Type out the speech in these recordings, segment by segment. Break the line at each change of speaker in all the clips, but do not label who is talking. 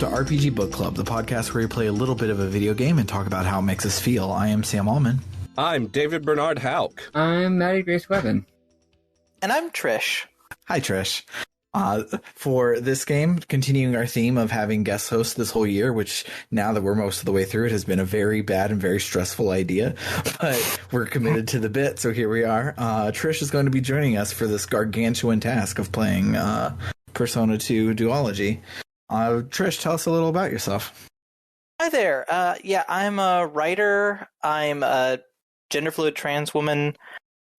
to RPG Book Club, the podcast where we play a little bit of a video game and talk about how it makes us feel. I am Sam Allman.
I'm David Bernard Houck.
I'm Maddie Grace Webben.
And I'm Trish.
Hi, Trish. For this game, continuing our theme of having guest hosts this whole year, which now that we're most of the way through it has been a very bad and very stressful idea, but we're committed to the bit, so here we are. Trish is going to be joining us for this gargantuan task of playing Persona 2 Duology. Trish, tell us a little about yourself.
Hi there. I'm a writer. I'm a gender fluid trans woman.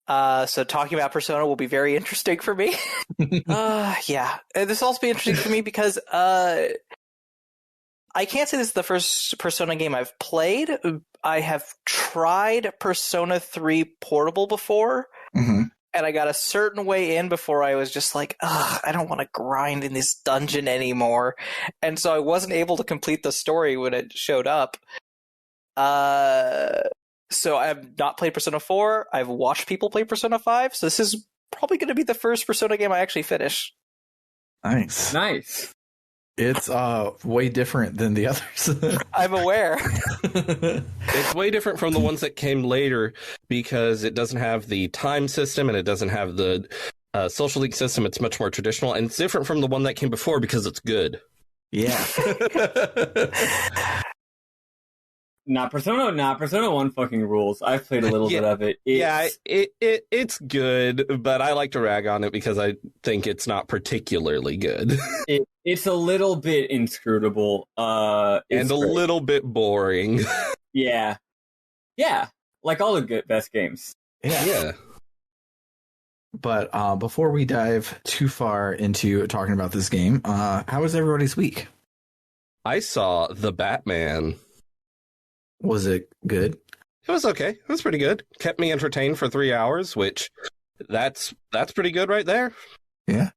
So talking about Persona will be very interesting for me. This will also be interesting for me because I can't say this is the first Persona game I've played. I have tried Persona 3 Portable before, and I got a certain way in before I was just like, I don't want to grind in this dungeon anymore. And so I wasn't able to complete the story when it showed up. So I have not played Persona 4. I've watched people play Persona 5. So this is probably going to be the first Persona game I actually finish.
Nice. It's way different than the others.
I'm aware.
It's way different from the ones that came later because it doesn't have the time system and it doesn't have the social league system. It's much more traditional, and it's different from the one that came before because it's good.
Yeah.
Persona 1 fucking rules. I've played a little bit of it.
It's good, but I like to rag on it because I think it's not particularly good.
It's a little bit inscrutable.
And a little bit boring.
Yeah, like all the best games.
Yeah. But before we dive too far into talking about this game, how was everybody's week?
I saw The Batman.
Was it good?
It was okay. It was pretty good. Kept me entertained for 3 hours, which that's pretty good right there.
Yeah.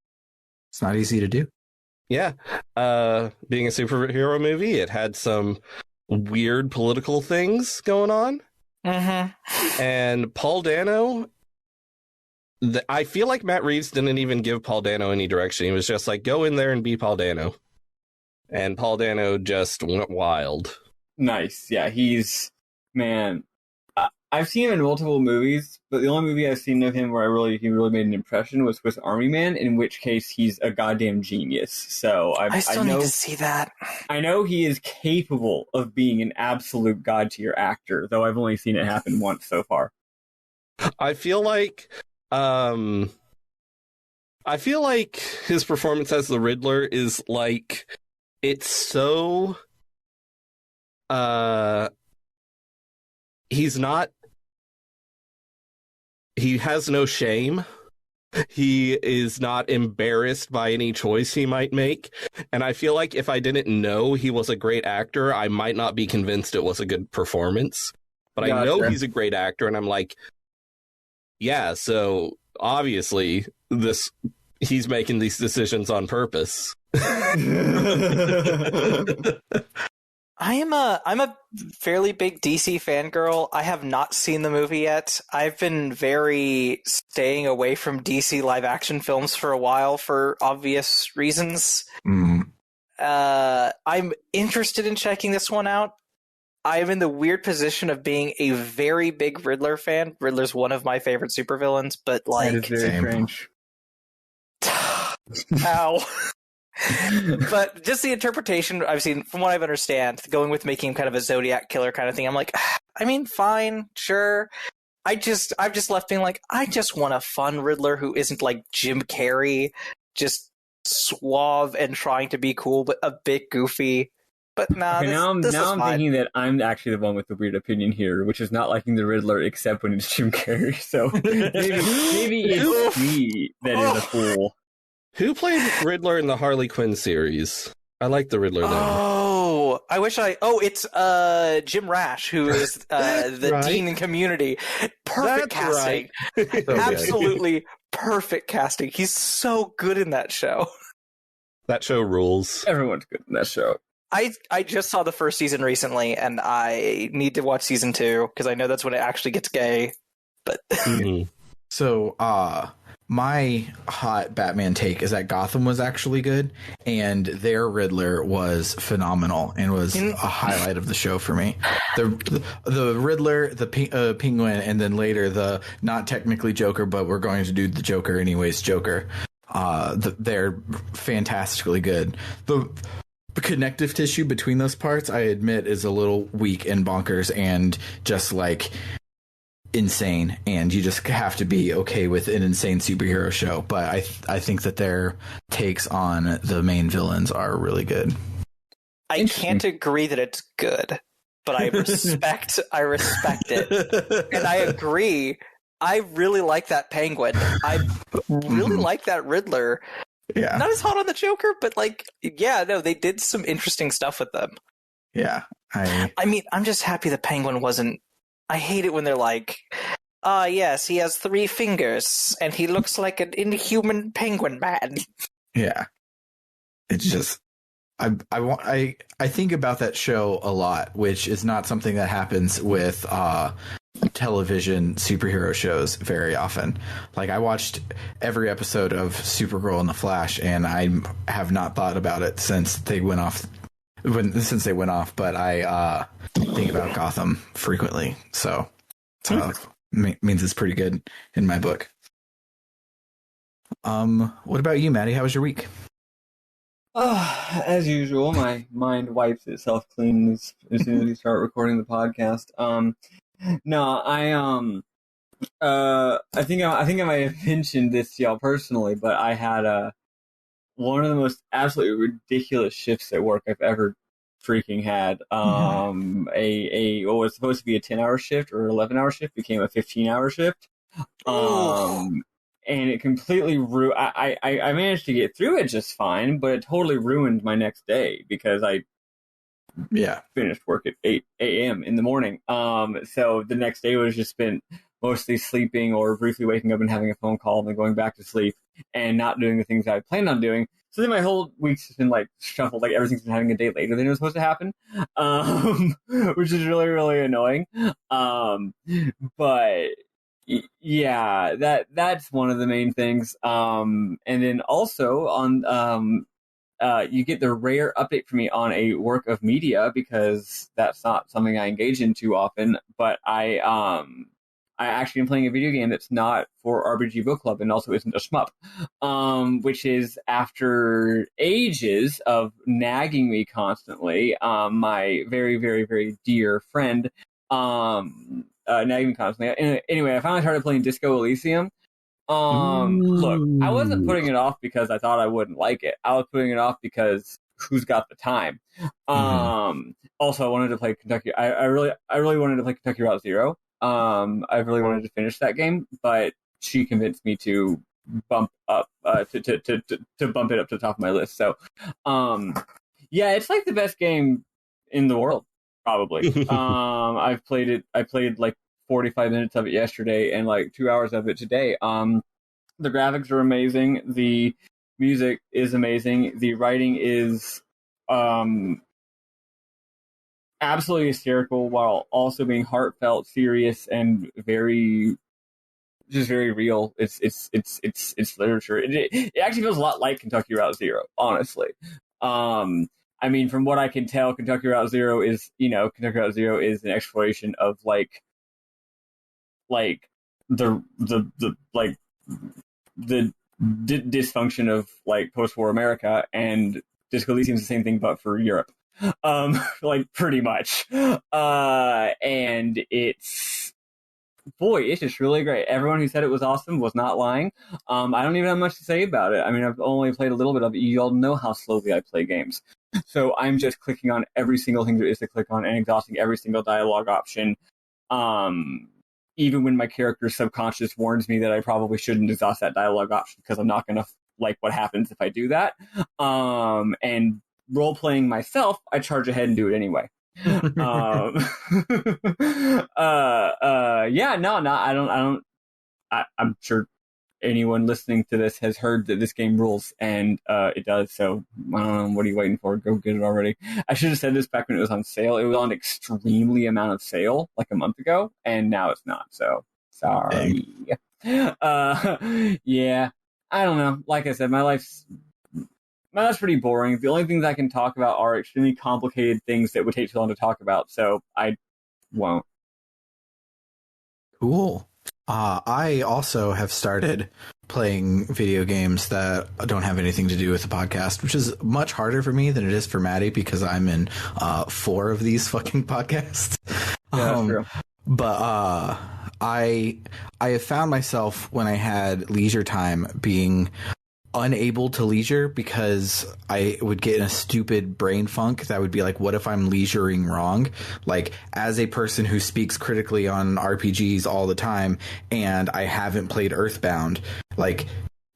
It's not easy to do.
Yeah. Being a superhero movie, it had some weird political things going on.
Mm-hmm.
And Paul Dano, I feel like Matt Reeves didn't even give Paul Dano any direction. He was just like, go in there and be Paul Dano. And Paul Dano just went wild.
Nice. Yeah, I've seen him in multiple movies, but the only movie I've seen of him where he really made an impression was Swiss Army Man, in which case he's a goddamn genius. So
I still need to see that.
I know he is capable of being an absolute god tier actor, though I've only seen it happen once so far.
I feel like his performance as the Riddler is like, it's so he has no shame. He is not embarrassed by any choice he might make. And I feel like if I didn't know he was a great actor, I might not be convinced it was a good performance. But I know he's a great actor, and I'm like, yeah, so obviously he's making these decisions on purpose.
I'm a fairly big DC fangirl. I have not seen the movie yet. I've been very staying away from DC live action films for a while for obvious reasons.
Mm.
I'm interested in checking this one out. I'm in the weird position of being a very big Riddler fan. Riddler's one of my favorite supervillains, but like,
that is very strange.
Ow. But just the interpretation I've seen, from what I understand, going with making him kind of a Zodiac killer kind of thing, I'm like, I mean, fine, sure. I've just left being like, I just want a fun Riddler who isn't like Jim Carrey, just suave and trying to be cool, but a bit goofy. But nah,
okay, now I'm thinking that I'm actually the one with the weird opinion here, which is not liking the Riddler except when it's Jim Carrey. So maybe it's me that is a fool.
Who played Riddler in the Harley Quinn series? I like the Riddler though.
Oh, I wish it's Jim Rash, who is the
right.
Dean in Community. Perfect casting.
Right.
Absolutely perfect casting. He's so good in that show.
That show rules.
Everyone's good in that show.
I just saw the first season recently, and I need to watch season 2, because I know that's when it actually gets gay. But
So, my hot Batman take is that Gotham was actually good, and their Riddler was phenomenal and was a highlight of the show for me. The Riddler, the Penguin, and then later the not technically Joker, but we're going to do the Joker anyways. Joker, they're fantastically good. The connective tissue between those parts, I admit, is a little weak and bonkers and just like insane, and you just have to be okay with an insane superhero show. But I think that their takes on the main villains are really good.
I can't agree that it's good, but I respect it, and I agree. I really like that Penguin. I really like that Riddler.
Yeah,
not as hot on the Joker, but like, yeah, no, they did some interesting stuff with them.
Yeah,
I mean, I'm just happy the Penguin wasn't. I hate it when they're like, yes, he has 3 fingers, and he looks like an inhuman penguin man.
Yeah. It's just, I think about that show a lot, which is not something that happens with television superhero shows very often. Like, I watched every episode of Supergirl and The Flash, and I have not thought about it since they went off. But I think about Gotham frequently, so means it's pretty good in my book. What about you, Maddie? How was your week?
As usual, my mind wipes itself clean as soon as we start recording the podcast. No, I think I might have mentioned this to y'all personally, but I had one of the most absolutely ridiculous shifts at work I've ever freaking had. What was supposed to be a 10-hour shift or 11-hour shift became a 15-hour shift. And it completely I managed to get through it just fine, but it totally ruined my next day because I finished work at 8 a.m. in the morning. So the next day was just spent mostly sleeping or briefly waking up and having a phone call and then going back to sleep and not doing the things I planned on doing. So then my whole week's just been like shuffled, like everything's been having a day later than it was supposed to happen, which is really, really annoying. But yeah, that's one of the main things. And then also on you get the rare update from me on a work of media because that's not something I engage in too often. But I actually am playing a video game that's not for RPG Book Club and also isn't a shmup, which is after ages of nagging me constantly. My very, very, very dear friend nagging me constantly. Anyway, I finally started playing Disco Elysium. Look, I wasn't putting it off because I thought I wouldn't like it. I was putting it off because who's got the time? Also, I wanted to play Kentucky. I really wanted to play Kentucky Route Zero. I really wanted to finish that game, but she convinced me to bump up to bump it up to the top of my list. So, yeah, it's like the best game in the world, probably. I played like 45 minutes of it yesterday and like 2 hours of it today. The graphics are amazing. The music is amazing. The writing is absolutely hysterical while also being heartfelt, serious, and very real. It's literature. It actually feels a lot like Kentucky Route Zero, honestly. I mean, from what I can tell, Kentucky Route Zero is an exploration of like the dysfunction of like post-war America, and Disco Elysium is the same thing but for Europe. Like pretty much. And it's just really great. Everyone who said it was awesome was not lying. I don't even have much to say about it. I mean, I've only played a little bit of it. You all know how slowly I play games. So I'm just clicking on every single thing there is to click on and exhausting every single dialogue option. Even when my character's subconscious warns me that I probably shouldn't exhaust that dialogue option because I'm not going to like what happens if I do that. And role-playing myself, I charge ahead and do it anyway. I'm sure anyone listening to this has heard that this game rules, and it does. So I don't know, what are you waiting for? Go get it already. I should have said this back when it was on sale. It was on extremely amount of sale like a month ago, and now it's not. So Sorry. Yeah. I don't know. Like I said, my life's pretty boring. The only things I can talk about are extremely complicated things that would take too long to talk about, so I won't.
Cool. I also have started playing video games that don't have anything to do with the podcast, which is much harder for me than it is for Maddie because I'm in 4 of these fucking podcasts.
Yeah, that's true.
But I have found myself when I had leisure time being unable to leisure because I would get in a stupid brain funk that would be like, what if I'm leisuring wrong? Like, as a person who speaks critically on RPGs all the time and I haven't played Earthbound, like,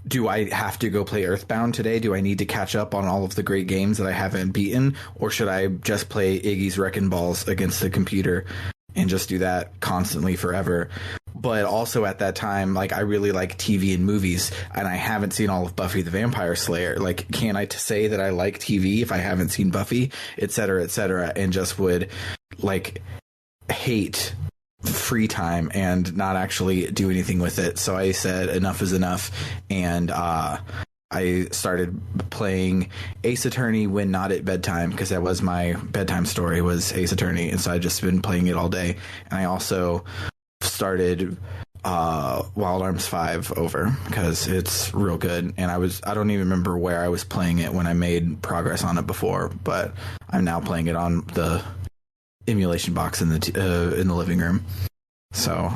do I have to go play Earthbound today? Do I need to catch up on all of the great games that I haven't beaten? Or should I just play Iggy's Wrecking Balls against the computer and just do that constantly forever? But also at that time, like, I really like TV and movies, and I haven't seen all of Buffy the Vampire Slayer. Like, can I say that I like TV if I haven't seen Buffy, et cetera, and just would, like, hate free time and not actually do anything with it. So I said enough is enough, and I started playing Ace Attorney when not at bedtime, because that was my bedtime story, was Ace Attorney, and so I've just been playing it all day. And I also started Wild Arms 5 over because it's real good, and I don't even remember where I was playing it when I made progress on it before, but I'm now playing it on the emulation box in the living room. So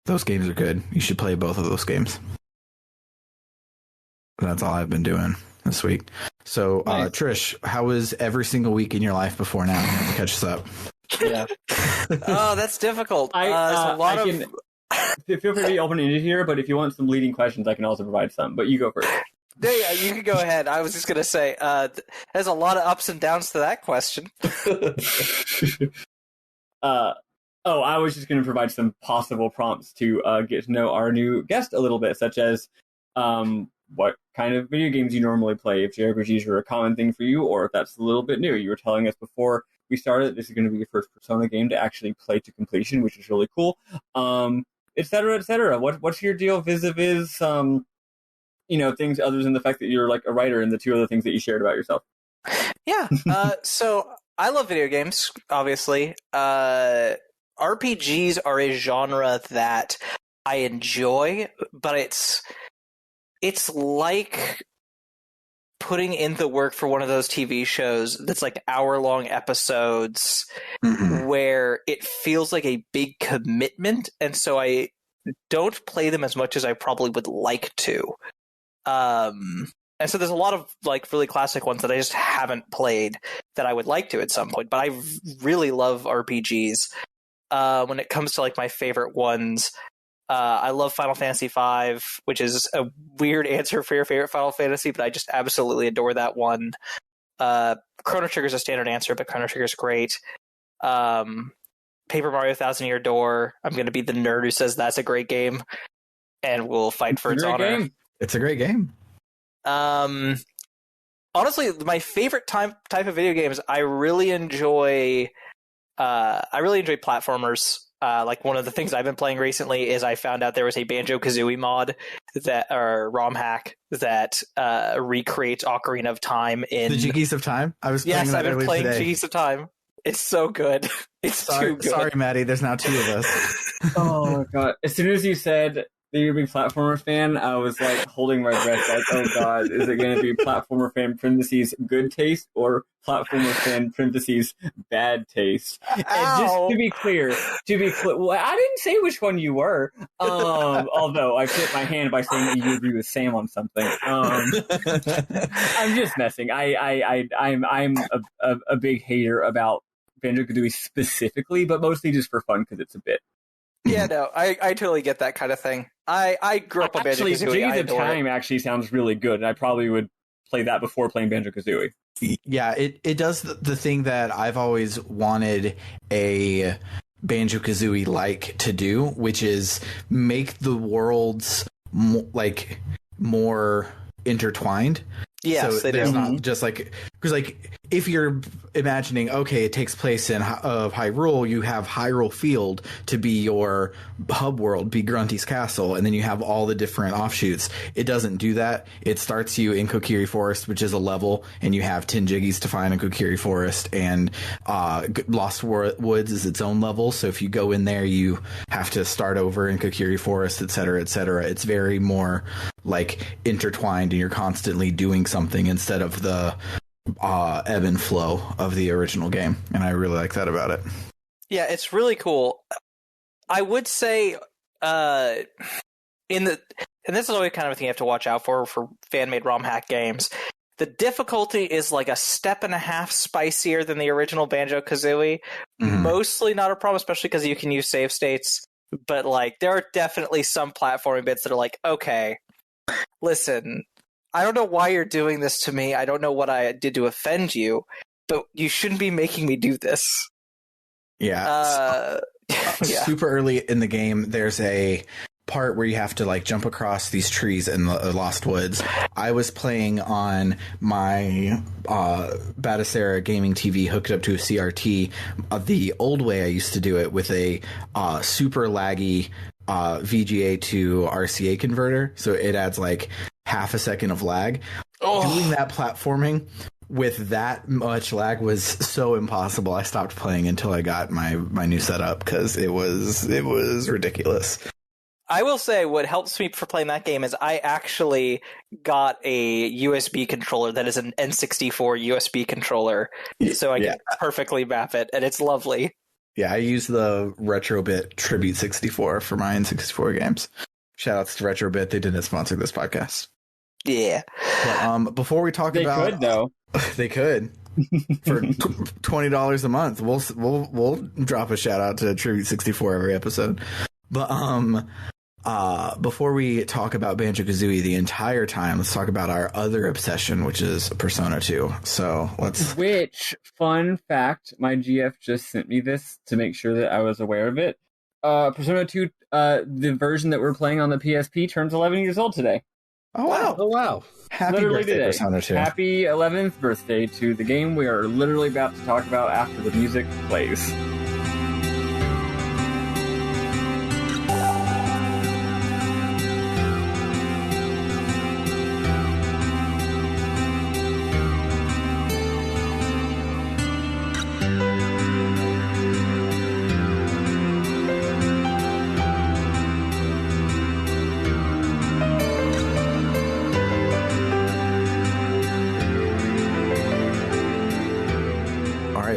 those games are good. You should play both of those games. That's all I've been doing this week. So
Nice.
Trish, how was every single week in your life before now? You have to catch us up.
Yeah. Oh, that's difficult. There's a lot of.
Feel free to be open-ended here, but if you want some leading questions, I can also provide some. But you go first.
Yeah, you can go ahead. I was just going to say, there's a lot of ups and downs to that question.
I was just going to provide some possible prompts to get to know our new guest a little bit, such as what kind of video games you normally play, if JRPGs are a common thing for you, or if that's a little bit new. You were telling us before we started, this is going to be your first Persona game to actually play to completion, which is really cool, et cetera, et cetera. What's your deal vis-a-vis, things other than the fact that you're like a writer and the 2 other things that you shared about yourself?
Yeah, so I love video games, obviously. RPGs are a genre that I enjoy, but it's like putting in the work for one of those TV shows that's like hour-long episodes where it feels like a big commitment, and so I don't play them as much as I probably would like to. And so there's a lot of like really classic ones that I just haven't played that I would like to at some point, but I really love RPGs. When it comes to like my favorite ones, I love Final Fantasy V, which is a weird answer for your favorite Final Fantasy, but I just absolutely adore that one. Chrono Trigger is a standard answer, but Chrono Trigger is great. Paper Mario Thousand Year Door, I'm going to be the nerd who says that's a great game, and we'll fight for its honor.
It's a great game.
Honestly, my favorite type of video games, I really enjoy platformers. Like one of the things I've been playing recently is I found out there was a Banjo-Kazooie mod or ROM hack that recreates Ocarina of Time in
the Jiggies of Time. I've been
playing Jiggies of Time. It's so good. It's too good.
Sorry, Maddie. There's now 2 of us.
Oh my god! As soon as you said that you're a big platformer fan, I was like holding my breath, like, oh god, is it going to be platformer fan parentheses good taste or platformer fan parentheses bad taste? And just to be clear, well, I didn't say which one you were. Although I fit my hand by saying that you agree with Sam on something. I'm just messing. I'm a big hater about Banjo-Kazooie specifically, but mostly just for fun because it's a bit.
Yeah, no, I totally get that kind of thing. I grew up on Banjo-Kazooie.
Jiggies of Time actually sounds really good, and I probably would play that before playing Banjo-Kazooie.
Yeah, it does the thing that I've always wanted a Banjo-Kazooie like to do, which is make the worlds more intertwined.
Yes,
so
they
there's
do.
not just like, because like if you're imagining, okay, it takes place in Hyrule, you have Hyrule Field to be your hub world, be Grunty's castle, and then you have all the different offshoots. It doesn't do that. It starts you in Kokiri Forest, which is a level, and you have 10 Jiggies to find in Kokiri Forest, and Lost Woods is its own level. So if you go in there, you have to start over in Kokiri Forest, etc., etc. It's very more like intertwined, and you're constantly doing something instead of the ebb and flow of the original game, and I really like that about it.
Yeah, it's really cool. I would say, and this is always kind of a thing you have to watch out for fan-made ROM hack games. The difficulty is like a step and a half spicier than the original Banjo-Kazooie.
Mhm.
Mostly not a problem, especially because you can use save states. But like, there are definitely some platforming bits that are like, okay, listen, I don't know why you're doing this to me. I don't know what I did to offend you, but you shouldn't be making me do this.
Yeah.
Yeah.
Super early in the game, there's a part where you have to like jump across these trees in the Lost Woods. I was playing on my Batacera gaming TV hooked up to a CRT. The old way I used to do it with a super laggy VGA to RCA converter, so it adds like half a second of lag. Doing that platforming with that much lag was so impossible. I stopped playing until I got my new setup because it was ridiculous.
I will say what helps me for playing that game is I actually got a USB controller that is an N64 USB controller, so I can perfectly map it, and it's lovely.
Yeah, I use the Retrobit Tribute 64 for my N64 games. Shoutouts to Retrobit. They didn't sponsor this podcast.
Yeah.
But before we talk
They
about...
could, though.
They could. For $20 a month, we'll drop a shout out to Tribute 64 every episode. But before we talk about Banjo-Kazooie the entire time, let's talk about our other obsession, which is Persona 2. So let's...
Which, fun fact, my GF just sent me this to make sure that I was aware of it. Persona 2, the version that we're playing on the PSP, turns 11 years old today.
Oh, wow.
Oh, wow.
Happy
Literally
birthday,
today.
Persona 2.
Happy 11th birthday to the game we are literally about to talk about after the music plays.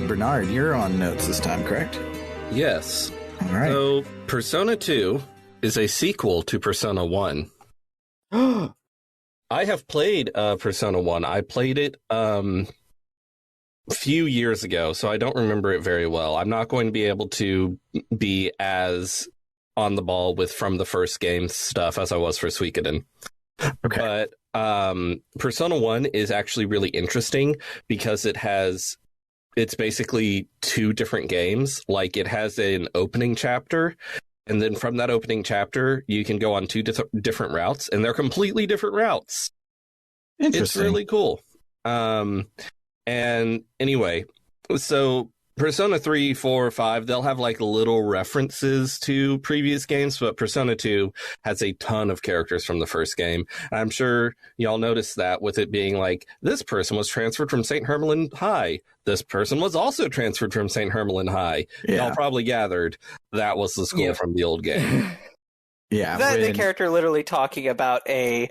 Bernard, you're on notes this time, correct?
Yes.
All right.
So, Persona 2 is a sequel to Persona 1. I have played Persona 1. I played it a few years ago, so I don't remember it very well. I'm not going to be able to be as on the ball with from the first game stuff as I was for Suikoden.
Okay.
But Persona 1 is actually really interesting because it's basically two different games. Like, it has an opening chapter, and then from that opening chapter, you can go on two different routes, and they're completely different routes. It's really cool. And anyway, so Persona 3, 4, 5, they'll have like little references to previous games, but Persona 2 has a ton of characters from the first game. And I'm sure y'all noticed that with it being like, this person was transferred from St. Hermelin High. This person was also transferred from St. Hermelin High.
Yeah.
Y'all probably gathered that was the school from the old game.
Yeah.
The character literally talking about a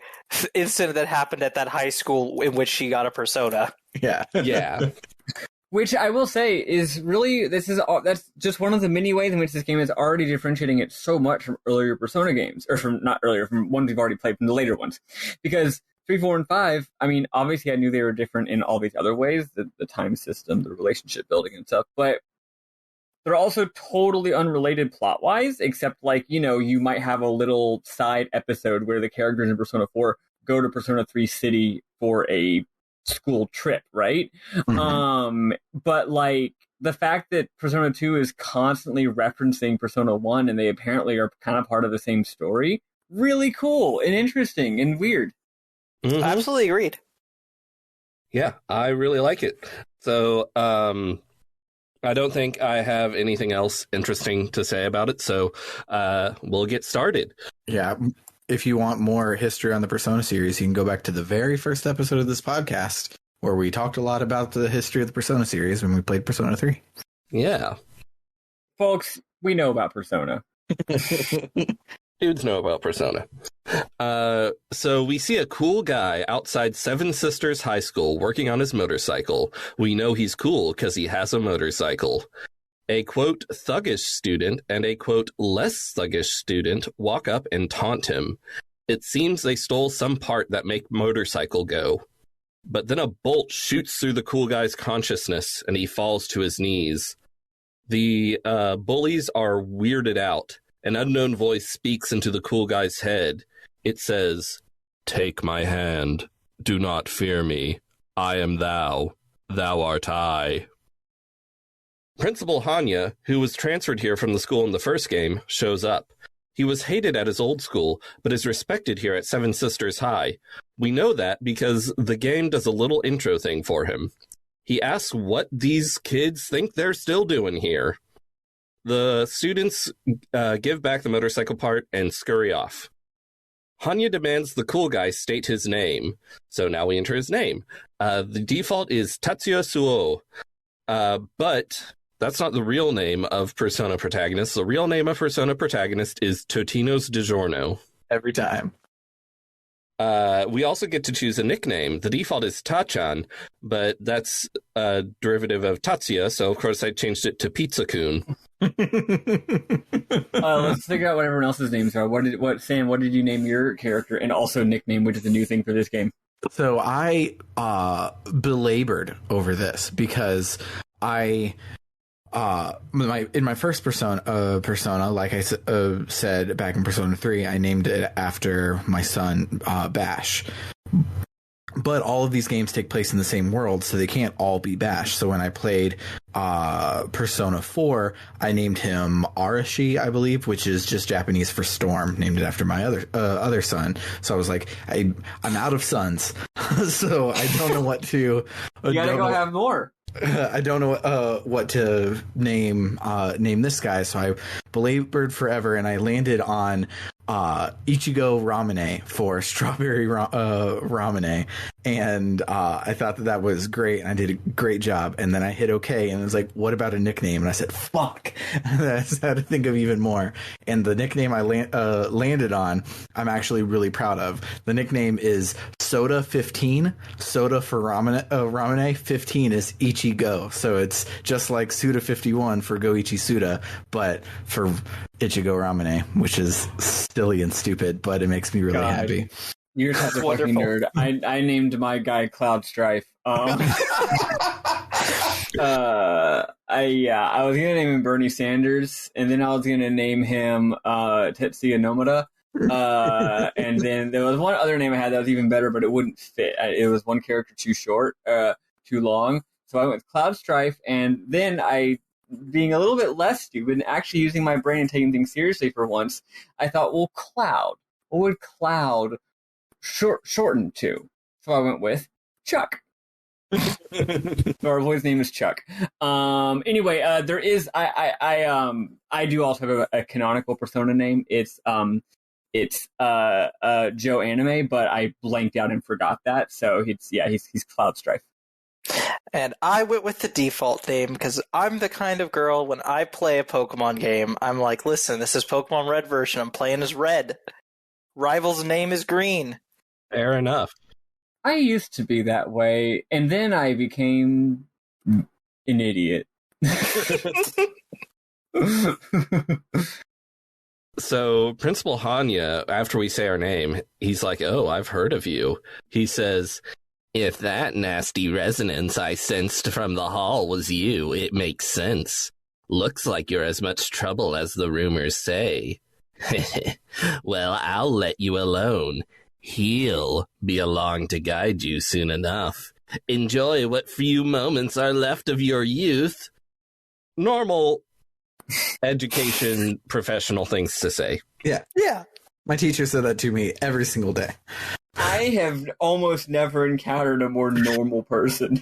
incident that happened at that high school in which she got a persona.
Yeah.
Yeah.
Which I will say is really, that's just one of the many ways in which this game is already differentiating it so much from earlier Persona games, or from ones we've already played, from the later ones. Because 3, 4, and 5, I mean, obviously I knew they were different in all these other ways, the time system, the relationship building and stuff, but they're also totally unrelated plot-wise, except like, you might have a little side episode where the characters in Persona 4 go to Persona 3 City for a school trip, right?
Mm-hmm.
But like the fact that Persona 2 is constantly referencing Persona 1 and they apparently are kind of part of the same story, really cool and interesting and weird.
Absolutely agreed.
Yeah, I really like it. So, I don't think I have anything else interesting to say about it, so we'll get started.
Yeah. If you want more history on the Persona series, you can go back to the very first episode of this podcast where we talked a lot about the history of the Persona series when we played Persona 3.
Yeah.
Folks, we know about Persona.
Dudes know about Persona. So we see a cool guy outside Seven Sisters High School working on his motorcycle. We know he's cool because he has a motorcycle. A, quote, thuggish student and a, quote, less thuggish student walk up and taunt him. It seems they stole some part that make motorcycle go. But then a bolt shoots through the cool guy's consciousness and he falls to his knees. The bullies are weirded out. An unknown voice speaks into the cool guy's head. It says, "Take my hand. Do not fear me. I am thou. Thou art I." Principal Hanya, who was transferred here from the school in the first game, shows up. He was hated at his old school, but is respected here at Seven Sisters High. We know that because the game does a little intro thing for him. He asks what these kids think they're still doing here. The students give back the motorcycle part and scurry off. Hanya demands the cool guy state his name. So now we enter his name. The default is Tatsuya Suo. But that's not the real name of Persona protagonist. The real name of Persona protagonist is Totino's DiGiorno.
Every time.
We also get to choose a nickname. The default is Tachan, but that's a derivative of Tatsuya, so of course I changed it to Pizza-kun.
Let's figure out what everyone else's names are. Sam, what did you name your character? And also nickname, which is a new thing for this game.
So I belabored over this because I in my first persona, like I said back in Persona 3, I named it after my son Bash. But all of these games take place in the same world, so they can't all be Bash. So when I played Persona 4, I named him Arashi, I believe, which is just Japanese for storm, named it after my other son. So I was like, I'm out of sons, so I don't know what to.
You gotta go have more.
I don't know what to name this guy, so I belabored forever, and I landed on Ichigo Ramune for strawberry Ramune, and I thought that was great, and I did a great job. And then I hit OK, and it was like, what about a nickname? And I said, fuck. And I just had to think of even more. And the nickname I landed on, I'm actually really proud of. The nickname is Soda 15. Soda for Ramune. 15 is Ichigo. So it's just like Suda 51 for Goichi Suda, but for Ichigo Ramune, which is silly and stupid, but it makes me really happy.
You're such a fucking nerd. I named my guy Cloud Strife. I was gonna name him Bernie Sanders, and then I was gonna name him Tetsuya Nomura. And then there was one other name I had that was even better, but it wouldn't fit. It was one character too short, too long. So I went with Cloud Strife, and then being a little bit less stupid and actually using my brain and taking things seriously for once, I thought, well, Cloud. What would Cloud shorten to? So I went with Chuck. So our boy's name is Chuck. Anyway, there is I do also have a canonical Persona name. It's Joe Anime, but I blanked out and forgot that. So he's Cloud Strife.
And I went with the default name because I'm the kind of girl, when I play a Pokemon game, I'm like, listen, this is Pokemon Red version. I'm playing as Red. Rival's name is Green.
Fair enough.
I used to be that way, and then I became an idiot.
So Principal Hanya, after we say our name, he's like, "Oh, I've heard of you." He says, "If that nasty resonance I sensed from the hall was you, it makes sense. Looks like you're as much trouble as the rumors say." Well, I'll let you alone. He'll be along to guide you soon enough. Enjoy what few moments are left of your youth. Normal education professional things to say.
Yeah. My teacher said that to me every single day.
I have almost never encountered a more normal person.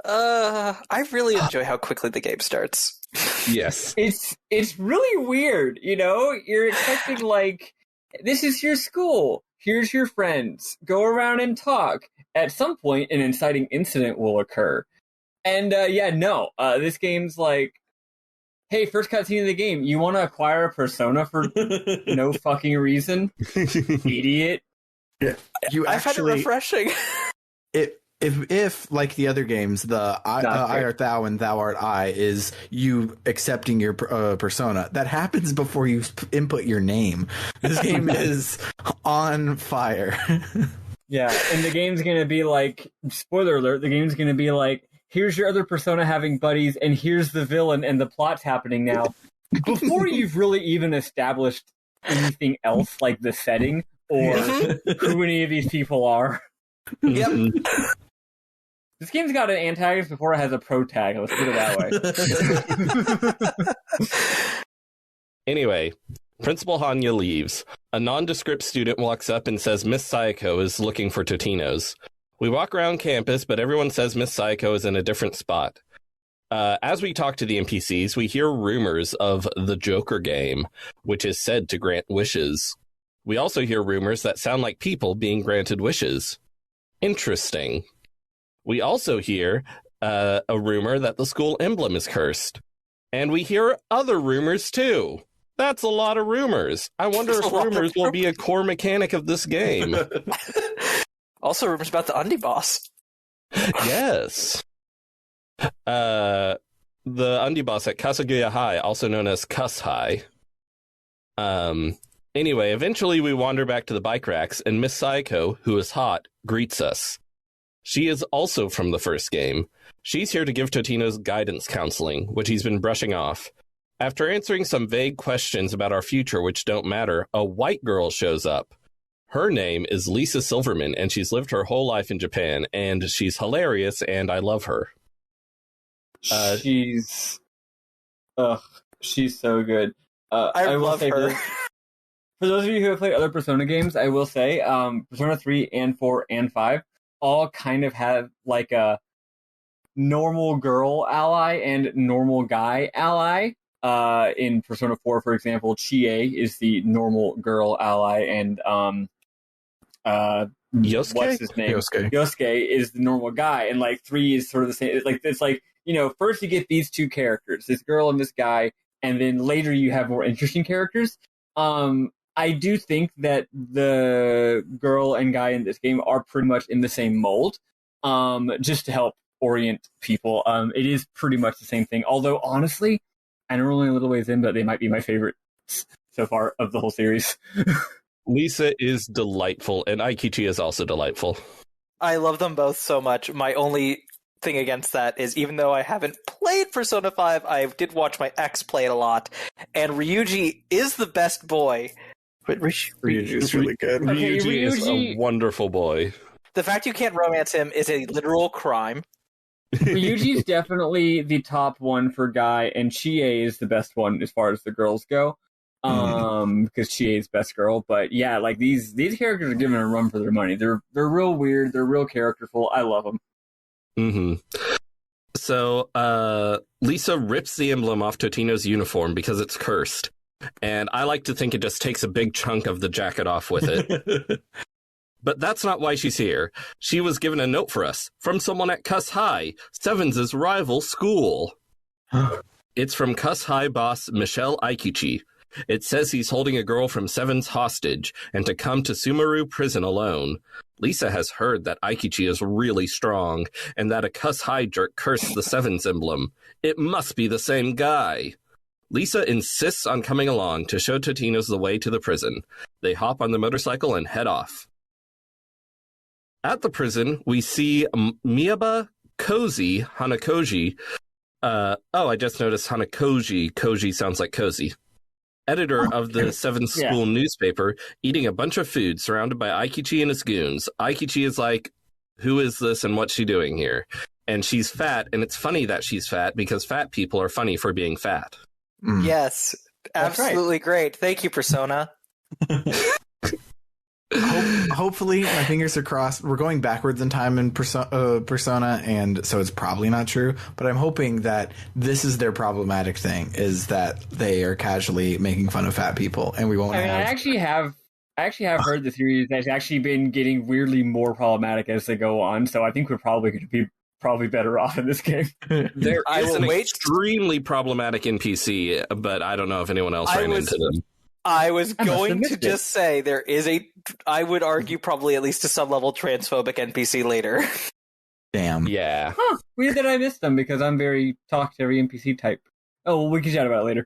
I really enjoy how quickly the game starts.
Yes.
It's really weird, you know? You're expecting, like, this is your school. Here's your friends. Go around and talk. At some point, an inciting incident will occur. And, this game's like, hey, first cutscene of the game, you want to acquire a persona for no fucking reason? Idiot.
I find it refreshing.
If like the other games, the I art thou and thou art I is you accepting your persona. That happens before you input your name. This game is on fire.
Yeah, and the game's going to be like, spoiler alert, the game's going to be like, here's your other persona having buddies, and here's the villain, and the plot's happening now. Before you've really even established anything else, like the setting, or who any of these people are.
Yep.
This game's got an antagonist before it has a protagonist. Let's put it that way.
Anyway, Principal Hanya leaves. A nondescript student walks up and says Miss Sayako is looking for Totinos. We walk around campus, but everyone says Miss Sayako is in a different spot. As we talk to the NPCs, we hear rumors of the Joker game, which is said to grant wishes. We also hear rumors that sound like people being granted wishes. Interesting. We also hear a rumor that the school emblem is cursed. And we hear other rumors, too. That's a lot of rumors. I wonder if rumors will be a core mechanic of this game.
Also rumors about the Undie boss.
Yes. The Undie boss at Kasaguya High, also known as Cuss High. Anyway, eventually we wander back to the bike racks, and Miss Sayako, who is hot, greets us. She is also from the first game. She's here to give Totino's guidance counseling, which he's been brushing off. After answering some vague questions about our future which don't matter, a white girl shows up. Her name is Lisa Silverman, and she's lived her whole life in Japan, and she's hilarious, and I love her.
She's so good.
I love her.
For those of you who have played other Persona games, I will say Persona 3 and 4 and 5 all kind of have like a normal girl ally and normal guy ally. In Persona 4, for example, Chie is the normal girl ally, and
Yosuke?
What's his name? Yosuke is the normal guy, and like 3 is sort of the same. It's like, you know, first you get these two characters, this girl and this guy, and then later you have more interesting characters. I do think that the girl and guy in this game are pretty much in the same mold, just to help orient people. It is pretty much the same thing, although honestly, I know we're only a little ways in, but they might be my favorites so far of the whole series.
Lisa is delightful, and Aikichi is also delightful.
I love them both so much. My only thing against that is, even though I haven't played Persona 5, I did watch my ex play it a lot, and Ryuji is the best boy. But
Ryuji is really good.
Ryuji is a wonderful boy.
The fact you can't romance him is a literal crime.
Ryuji's definitely the top one for guy, and Chie is the best one as far as the girls go. Because Chie is best girl. But yeah, like these characters are given a run for their money. They're real weird. They're real characterful. I love them.
Mm-hmm. So Lisa rips the emblem off Totino's uniform because it's cursed. And I like to think it just takes a big chunk of the jacket off with it. But that's not why she's here. She was given a note for us from someone at Cuss High, Sevens' rival school. It's from Cuss High boss Michelle Aikichi. It says he's holding a girl from Sevens hostage and to come to Sumaru prison alone. Lisa has heard that Aikichi is really strong and that a Cuss High jerk cursed the Sevens emblem. It must be the same guy. Lisa insists on coming along to show Totino's the way to the prison. They hop on the motorcycle and head off. At the prison, we see Miyaba Koji Hanakoji. I just noticed Hanakoji. Koji sounds like cozy. Editor of the Seventh School newspaper, eating a bunch of food surrounded by Aikichi and his goons. Aikichi is like, who is this and what's she doing here? And she's fat, and it's funny that she's fat because fat people are funny for being fat.
Yes, absolutely great. Thank you, Persona.
Hopefully, my fingers are crossed. We're going backwards in time in Persona, and so it's probably not true. But I'm hoping that this is their problematic thing: is that they are casually making fun of fat people, and we won't.
I actually have heard the series has actually been getting weirdly more problematic as they go on. So I think we're probably going to be better off in this game.
There is an extremely problematic NPC, but I don't know if anyone else ran into them.
I was going to just say there is I would argue probably at least to some level transphobic NPC later.
Damn.
Yeah.
Huh, weird that I missed them because I'm very talk to every NPC type. Oh, well, we can chat about it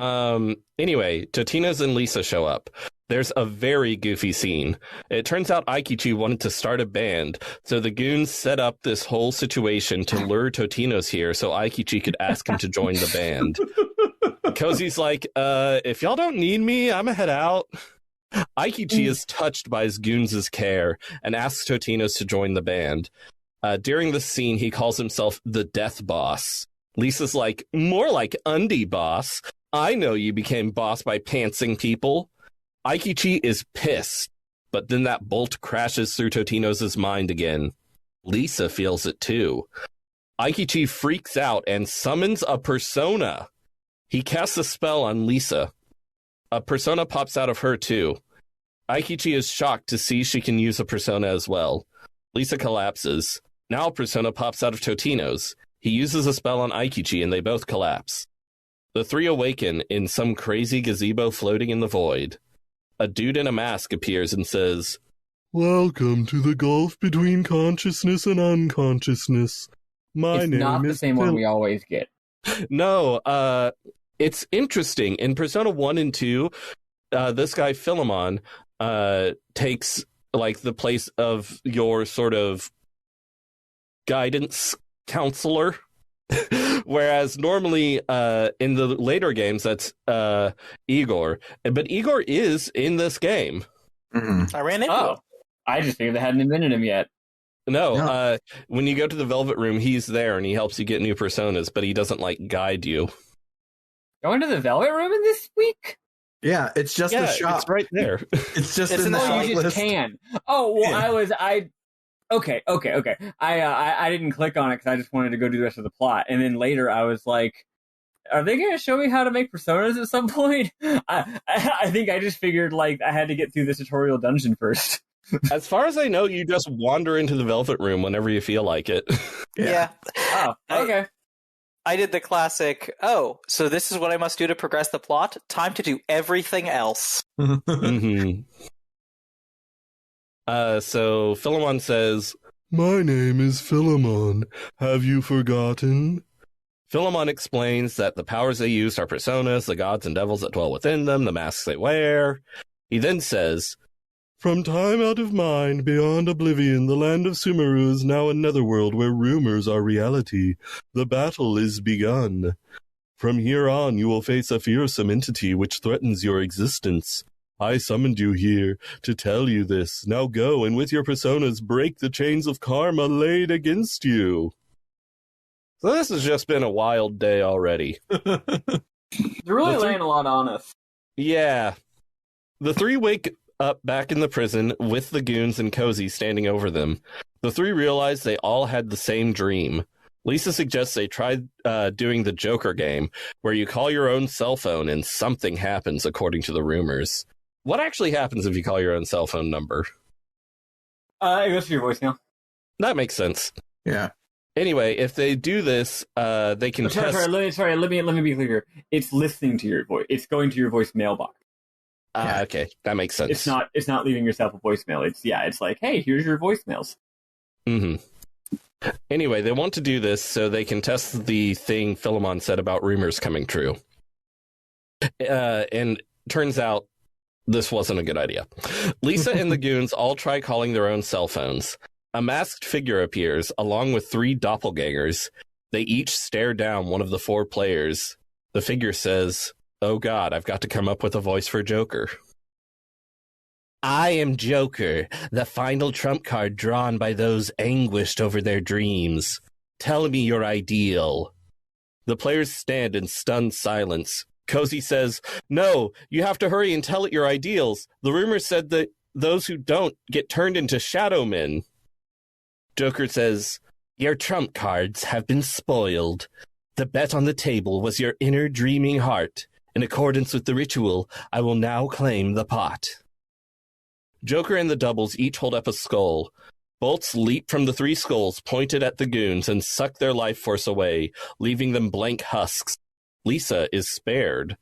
later.
Anyway, Totino's and Lisa show up. There's a very goofy scene. It turns out Aikichi wanted to start a band, so the goons set up this whole situation to lure Totino's here so Aikichi could ask him to join the band. Cozy's like, if y'all don't need me, I'm gonna head out. Aikichi is touched by his goons' care and asks Totino's to join the band. During the scene, he calls himself the Death Boss. Lisa's like, more like Undie Boss. I know you became boss by pantsing people. Aikichi is pissed, but then that bolt crashes through Totino's mind again. Lisa feels it too. Aikichi freaks out and summons a persona. He casts a spell on Lisa. A persona pops out of her too. Aikichi is shocked to see she can use a persona as well. Lisa collapses. Now a persona pops out of Totino's. He uses a spell on Aikichi and they both collapse. The three awaken in some crazy gazebo floating in the void. A dude in a mask appears and says, "Welcome to the gulf between consciousness and unconsciousness. My name is..."
It's not the same one we always get.
No, it's interesting. In Persona 1 and 2, this guy, Philemon, takes like the place of your sort of guidance counselor. Whereas normally in the later games, that's Igor. But Igor is in this game.
I ran into him.
I just figured they hadn't invented him yet.
No, when you go to the Velvet Room, he's there and he helps you get new personas, but he doesn't like guide you.
Going to the Velvet Room in this week?
Yeah, it's just a shop.
It's right there.
It's just in the shop
you
list.
just can. Oh, well, yeah. Okay. I didn't click on it because I just wanted to go do the rest of the plot. And then later I was like, are they going to show me how to make personas at some point? I think I just figured like I had to get through the tutorial dungeon first.
As far as I know, you just wander into the Velvet Room whenever you feel like it.
Yeah.
Oh, okay.
I did the classic, so this is what I must do to progress the plot? Time to do everything else.
Mm-hmm. So Philemon says, "My name is Philemon. Have you forgotten?" Philemon explains that the powers they use are personas, the gods and devils that dwell within them, the masks they wear. He then says, "From time out of mind, beyond oblivion, the land of Sumeru is now a netherworld where rumors are reality. The battle is begun. From here on, you will face a fearsome entity which threatens your existence. I summoned you here to tell you this. Now go, and with your personas, break the chains of karma laid against you." So this has just been a wild day already.
They're really laying a lot on us.
Yeah. The three wake up back in the prison with the goons and Cozy standing over them. The three realize they all had the same dream. Lisa suggests they try doing the Joker game, where you call your own cell phone and something happens according to the rumors. What actually happens if you call your own cell phone number?
It goes to your voicemail.
That makes sense.
Yeah.
Anyway, if they do this, they can test...
Sorry, let me be clear. It's listening to your voice. It's going to your voicemail box.
Okay, that makes sense.
It's not leaving yourself a voicemail. It's like, hey, here's your voicemails.
Mm-hmm. Anyway, they want to do this so they can test the thing Philemon said about rumors coming true. And turns out this wasn't a good idea. Lisa and the goons all try calling their own cell phones. A masked figure appears, along with three doppelgangers. They each stare down one of the four players. The figure says, "Oh God, I've got to come up with a voice for Joker." "I am Joker, the final trump card drawn by those anguished over their dreams. Tell me your ideal." The players stand in stunned silence. Cozy says, "No, you have to hurry and tell it your ideals. The rumor said that those who don't get turned into shadow men." Joker says, "Your trump cards have been spoiled. The bet on the table was your inner dreaming heart. In accordance with the ritual, I will now claim the pot." Joker and the doubles each hold up a skull. Bolts leap from the 3 skulls pointed at the goons and suck their life force away, leaving them blank husks. Lisa is spared.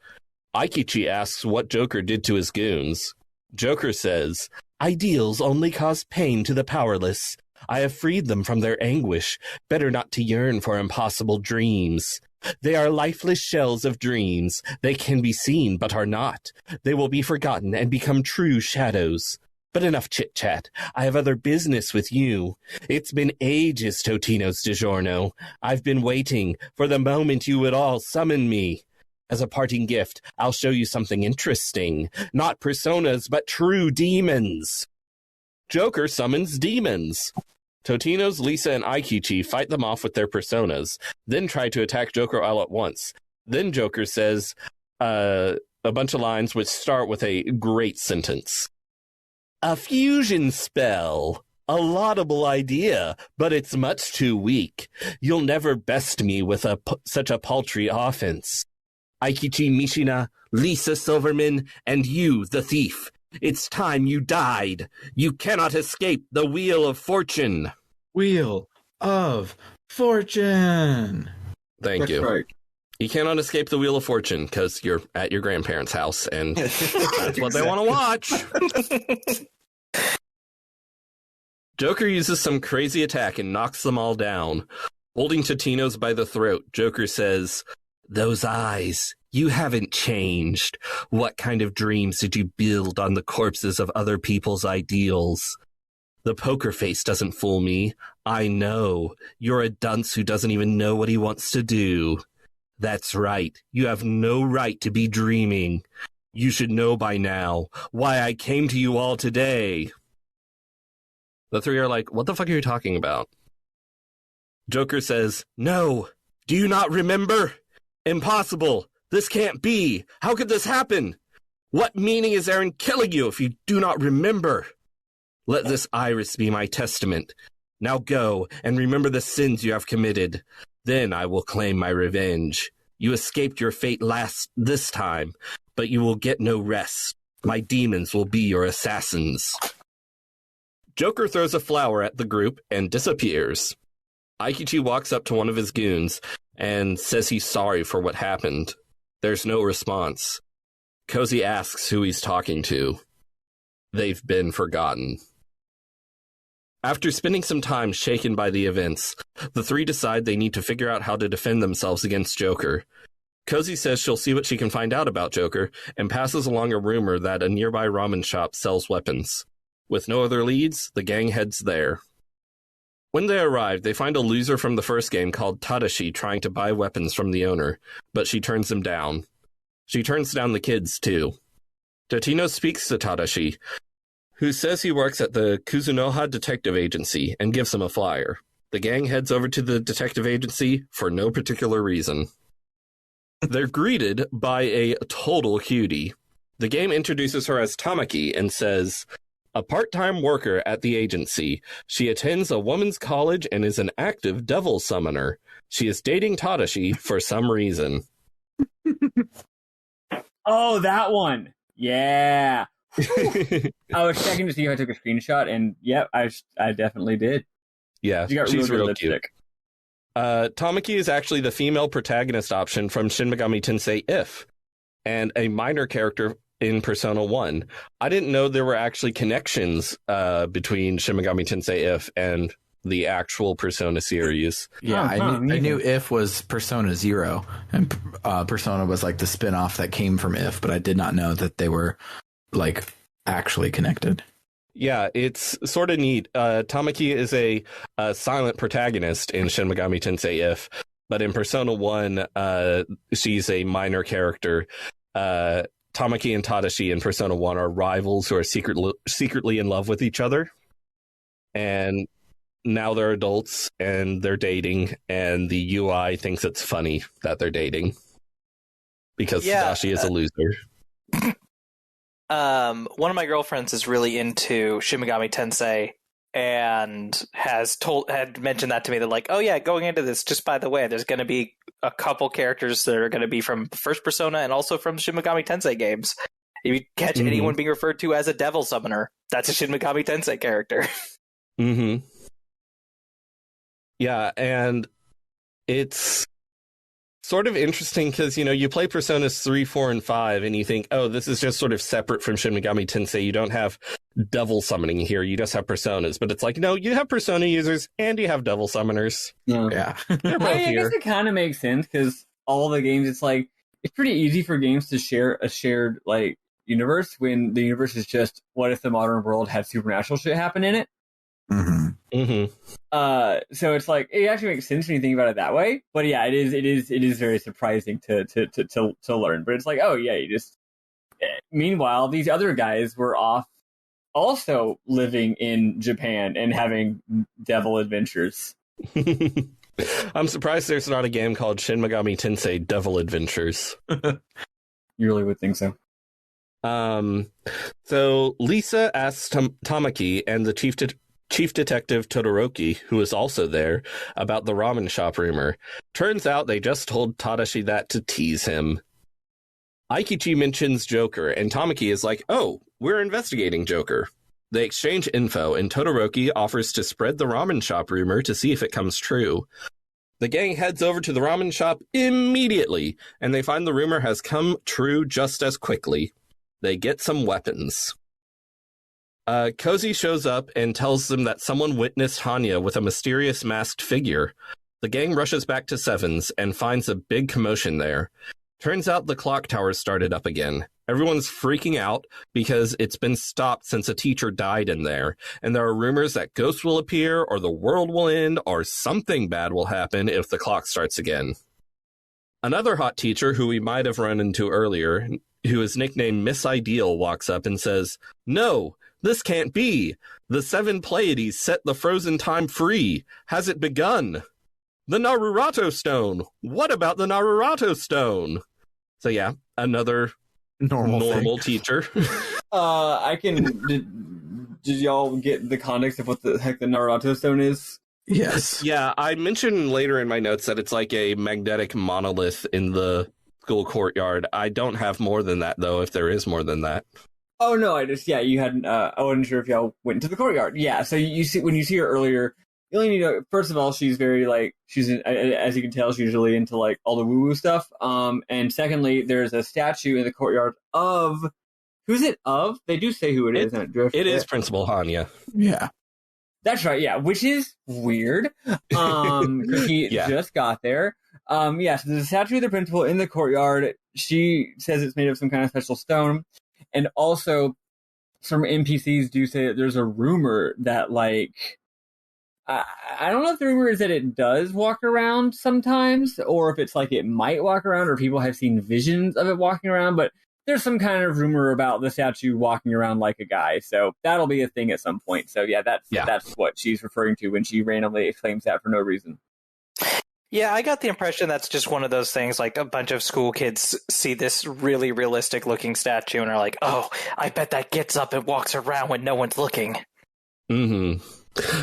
Aikichi asks what Joker did to his goons. Joker says, "Ideals only cause pain to the powerless. I have freed them from their anguish. Better not to yearn for impossible dreams. They are lifeless shells of dreams. They can be seen but are not. They will be forgotten and become true shadows. But enough chit-chat. I have other business with you. It's been ages, Totino's DiGiorno. I've been waiting for the moment you would all summon me. As a parting gift, I'll show you something interesting. Not personas, but true demons." Joker summons demons. Totino's, Lisa, and Aikichi fight them off with their personas, then try to attack Joker all at once. Then Joker says a bunch of lines which start with a great sentence. "A fusion spell. A laudable idea, but it's much too weak. You'll never best me with such a paltry offense. Aikichi Mishina, Lisa Silverman, and you, the thief. It's time you died. You cannot escape the Wheel of Fortune."
Wheel of Fortune.
Thank you.
Right.
You cannot escape the Wheel of Fortune because you're at your grandparents' house and that's what they want to watch. Joker uses some crazy attack and knocks them all down. Holding Totino's by the throat, Joker says, "Those eyes, you haven't changed. What kind of dreams did you build on the corpses of other people's ideals? The poker face doesn't fool me. I know. You're a dunce who doesn't even know what he wants to do. That's right. You have no right to be dreaming. You should know by now why I came to you all today." The 3 are like, "What the fuck are you talking about?" Joker says, "No. Do you not remember? Impossible. This can't be. How could this happen? What meaning is there in killing you if you do not remember? Let this iris be my testament. Now go and remember the sins you have committed. Then I will claim my revenge. You escaped your fate this time, but you will get no rest. My demons will be your assassins." Joker throws a flower at the group and disappears. Aikichi walks up to one of his goons and says he's sorry for what happened. There's no response. Cozy asks who he's talking to. They've been forgotten. After spending some time shaken by the events, the 3 decide they need to figure out how to defend themselves against Joker. Cozy says she'll see what she can find out about Joker and passes along a rumor that a nearby ramen shop sells weapons. With no other leads, the gang heads there. When they arrive, they find a loser from the first game called Tadashi trying to buy weapons from the owner, but she turns him down. She turns down the kids, too. Totino speaks to Tadashi, who says he works at the Kuzunoha Detective Agency and gives him a flyer. The gang heads over to the detective agency for no particular reason. They're greeted by a total cutie. The game introduces her as Tamaki and says, "A part-time worker at the agency. She attends a woman's college and is an active devil summoner. She is dating Tadashi for some reason."
Oh, that one. Yeah. I was checking to see if I took a screenshot, and yep, I definitely did.
Yeah,
She got
she's
real
real cute. Tamaki is actually the female protagonist option from Shin Megami Tensei If, and a minor character in Persona 1. I didn't know there were actually connections between Shin Megami Tensei If and the actual Persona series.
Yeah, I knew If was Persona 0, and Persona was like the spin-off that came from If, but I did not know that they were like actually connected.
Yeah, it's sort of neat. Tamaki is a silent protagonist in Shin Megami Tensei If, but in Persona 1, she's a minor character. Tamaki and Tadashi in Persona 1 are rivals who are secretly in love with each other. And now they're adults and they're dating, and the UI thinks it's funny that they're dating. because Tadashi is a loser.
One of my girlfriends is really into Shin Megami Tensei and had mentioned that to me. That like, oh yeah, going into this, just by the way, there's going to be a couple characters that are going to be from the first Persona and also from Shin Megami Tensei games. If you catch anyone being referred to as a devil summoner, that's a Shin Megami Tensei character.
Mm-hmm. Yeah, and it's sort of interesting because, you know, you play Personas 3, 4, and 5, and you think, oh, this is just sort of separate from Shin Megami Tensei. You don't have devil summoning here. You just have Personas. But it's like, no, you have Persona users and you have devil summoners.
Yeah.
They're both
I
here.
guess it kind of makes sense because all the games, it's like, it's pretty easy for games to share a shared, like, universe when the universe is just, what if the modern world had supernatural shit happen in it? So it's like, it actually makes sense when you think about it that way. But yeah, it is very surprising to learn. But it's like, oh yeah, you just. Meanwhile, these other guys were off, also living in Japan and having devil adventures.
I'm surprised there's not a game called Shin Megami Tensei Devil Adventures.
You really would think so.
So Lisa asks Tamaki and the Chief Detective Todoroki, who is also there, about the ramen shop rumor. Turns out they just told Tadashi that to tease him. Aikichi mentions Joker, and Tamaki is like, oh, we're investigating Joker. They exchange info, and Todoroki offers to spread the ramen shop rumor to see if it comes true. The gang heads over to the ramen shop immediately, and they find the rumor has come true just as quickly. They get some weapons. Cozy shows up and tells them that someone witnessed Hanya with a mysterious masked figure. The gang rushes back to Sevens and finds a big commotion there. Turns out the clock tower started up again. Everyone's freaking out because it's been stopped since a teacher died in there, and there are rumors that ghosts will appear, or the world will end, or something bad will happen if the clock starts again. Another hot teacher who we might have run into earlier, who is nicknamed Miss Ideal, walks up and says, "No, this can't be. The 7 Pleiades set the frozen time free. Has it begun? The Narurato Stone. What about the Narurato Stone?" So yeah, another normal teacher.
I can. Did y'all get the context of what the heck the Narurato Stone is?
Yes.
Yeah, I mentioned later in my notes that it's like a magnetic monolith in the school courtyard. I don't have more than that, though, if there is more than that.
Oh, no, you hadn't, I wasn't sure if y'all went into the courtyard. Yeah, so you see, when you see her earlier, you only need to, first of all, she's very, like, as you can tell, she's usually into, like, all the woo-woo stuff. And secondly, there's a statue in the courtyard of, who's it of? They do say who it is.
It is Principal Hanya.
Yeah.
That's right, yeah, which is weird. He just got there. So there's a statue of the principal in the courtyard. She says it's made of some kind of special stone. And also, some NPCs do say that there's a rumor that, like, I don't know if the rumor is that it does walk around sometimes, or if it's like it might walk around, or people have seen visions of it walking around, but there's some kind of rumor about the statue walking around like a guy, so that'll be a thing at some point. So that's what she's referring to when she randomly exclaims that for no reason.
Yeah, I got the impression that's just one of those things, like a bunch of school kids see this really realistic looking statue and are like, oh, I bet that gets up and walks around when no one's looking.
Mm-hmm.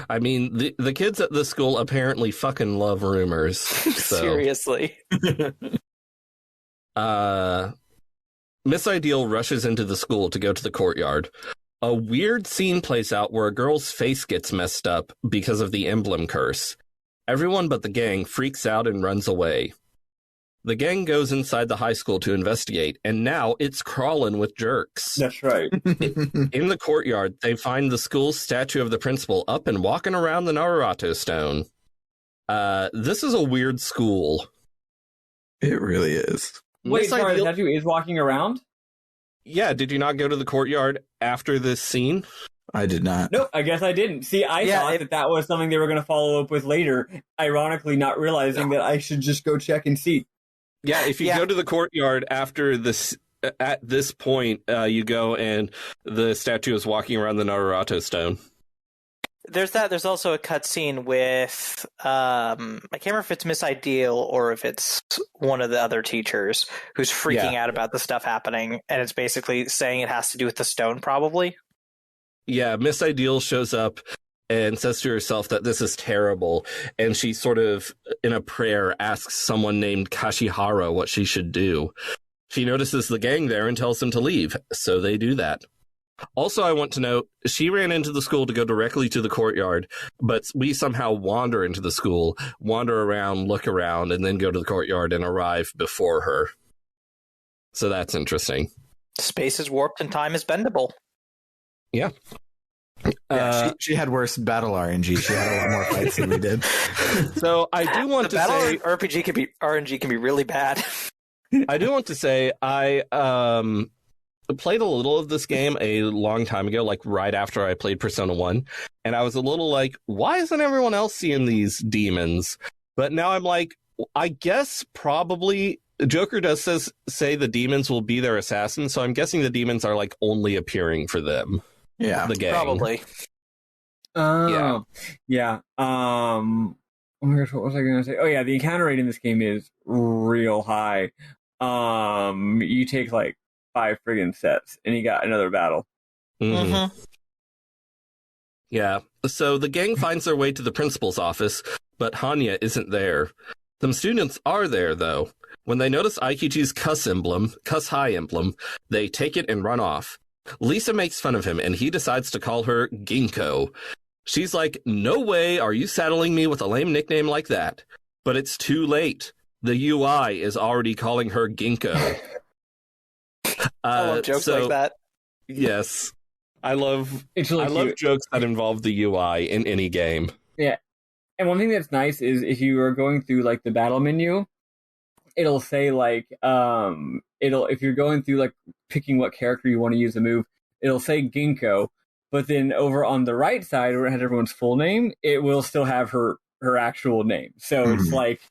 I mean, the kids at the school apparently fucking love rumors. So.
Seriously.
Miss Ideal rushes into the school to go to the courtyard. A weird scene plays out where a girl's face gets messed up because of the emblem curse. Everyone but the gang freaks out and runs away. The gang goes inside the high school to investigate, and now it's crawling with jerks.
That's right.
In the courtyard, they find the school's statue of the principal up and walking around the Narurato Stone. This is a weird school.
It really is.
Wait, sorry, the statue is walking around?
Yeah, did you not go to the courtyard after this scene?
I did not.
Nope, I guess I didn't. See, I thought that was something they were going to follow up with later, ironically not realizing that I should just go check and see.
Yeah, if you go to the courtyard after this, at this point, you go and the statue is walking around the Narurato Stone.
There's that. There's also a cutscene with I can't remember if it's Miss Ideal or if it's one of the other teachers who's freaking out about the stuff happening, and it's basically saying it has to do with the stone, probably.
Yeah, Miss Ideal shows up and says to herself that this is terrible, and she sort of, in a prayer, asks someone named Kashihara what she should do. She notices the gang there and tells them to leave, so they do that. Also, I want to note, she ran into the school to go directly to the courtyard, but we somehow wander into the school, wander around, look around, and then go to the courtyard and arrive before her. So that's interesting.
Space is warped and time is bendable.
Yeah.
She had worse battle RNG. She had a lot more fights than we did.
So I do want to say...
RNG can be really bad.
I do want to say I played a little of this game a long time ago, like right after I played Persona 1, and I was a little like, why isn't everyone else seeing these demons? But now I'm like, I guess probably Joker does say the demons will be their assassins, so I'm guessing the demons are like only appearing for them.
Yeah,
the gang.
Probably.
Yeah. Oh my gosh, what was I going to say? Oh yeah, the encounter rate in this game is real high. You take like 5 friggin' sets, and you got another battle.
Mm-hmm.
Mm-hmm.
Yeah. So the gang finds their way to the principal's office, but Hanya isn't there. Some students are there, though. When they notice Aikichi's cuss high emblem, they take it and run off. Lisa makes fun of him, and he decides to call her Ginkgo. She's like, no way are you saddling me with a lame nickname like that. But it's too late. The UI is already calling her Ginkgo.
I love jokes like that.
Yes. I love
Cute.
jokes that involve the UI in any game.
Yeah. And one thing that's nice is if you are going through like the battle menu, it'll say like if you're going through like picking what character you want to use a move, it'll say Ginkgo, but then over on the right side where it has everyone's full name, it will still have her actual name. So it's like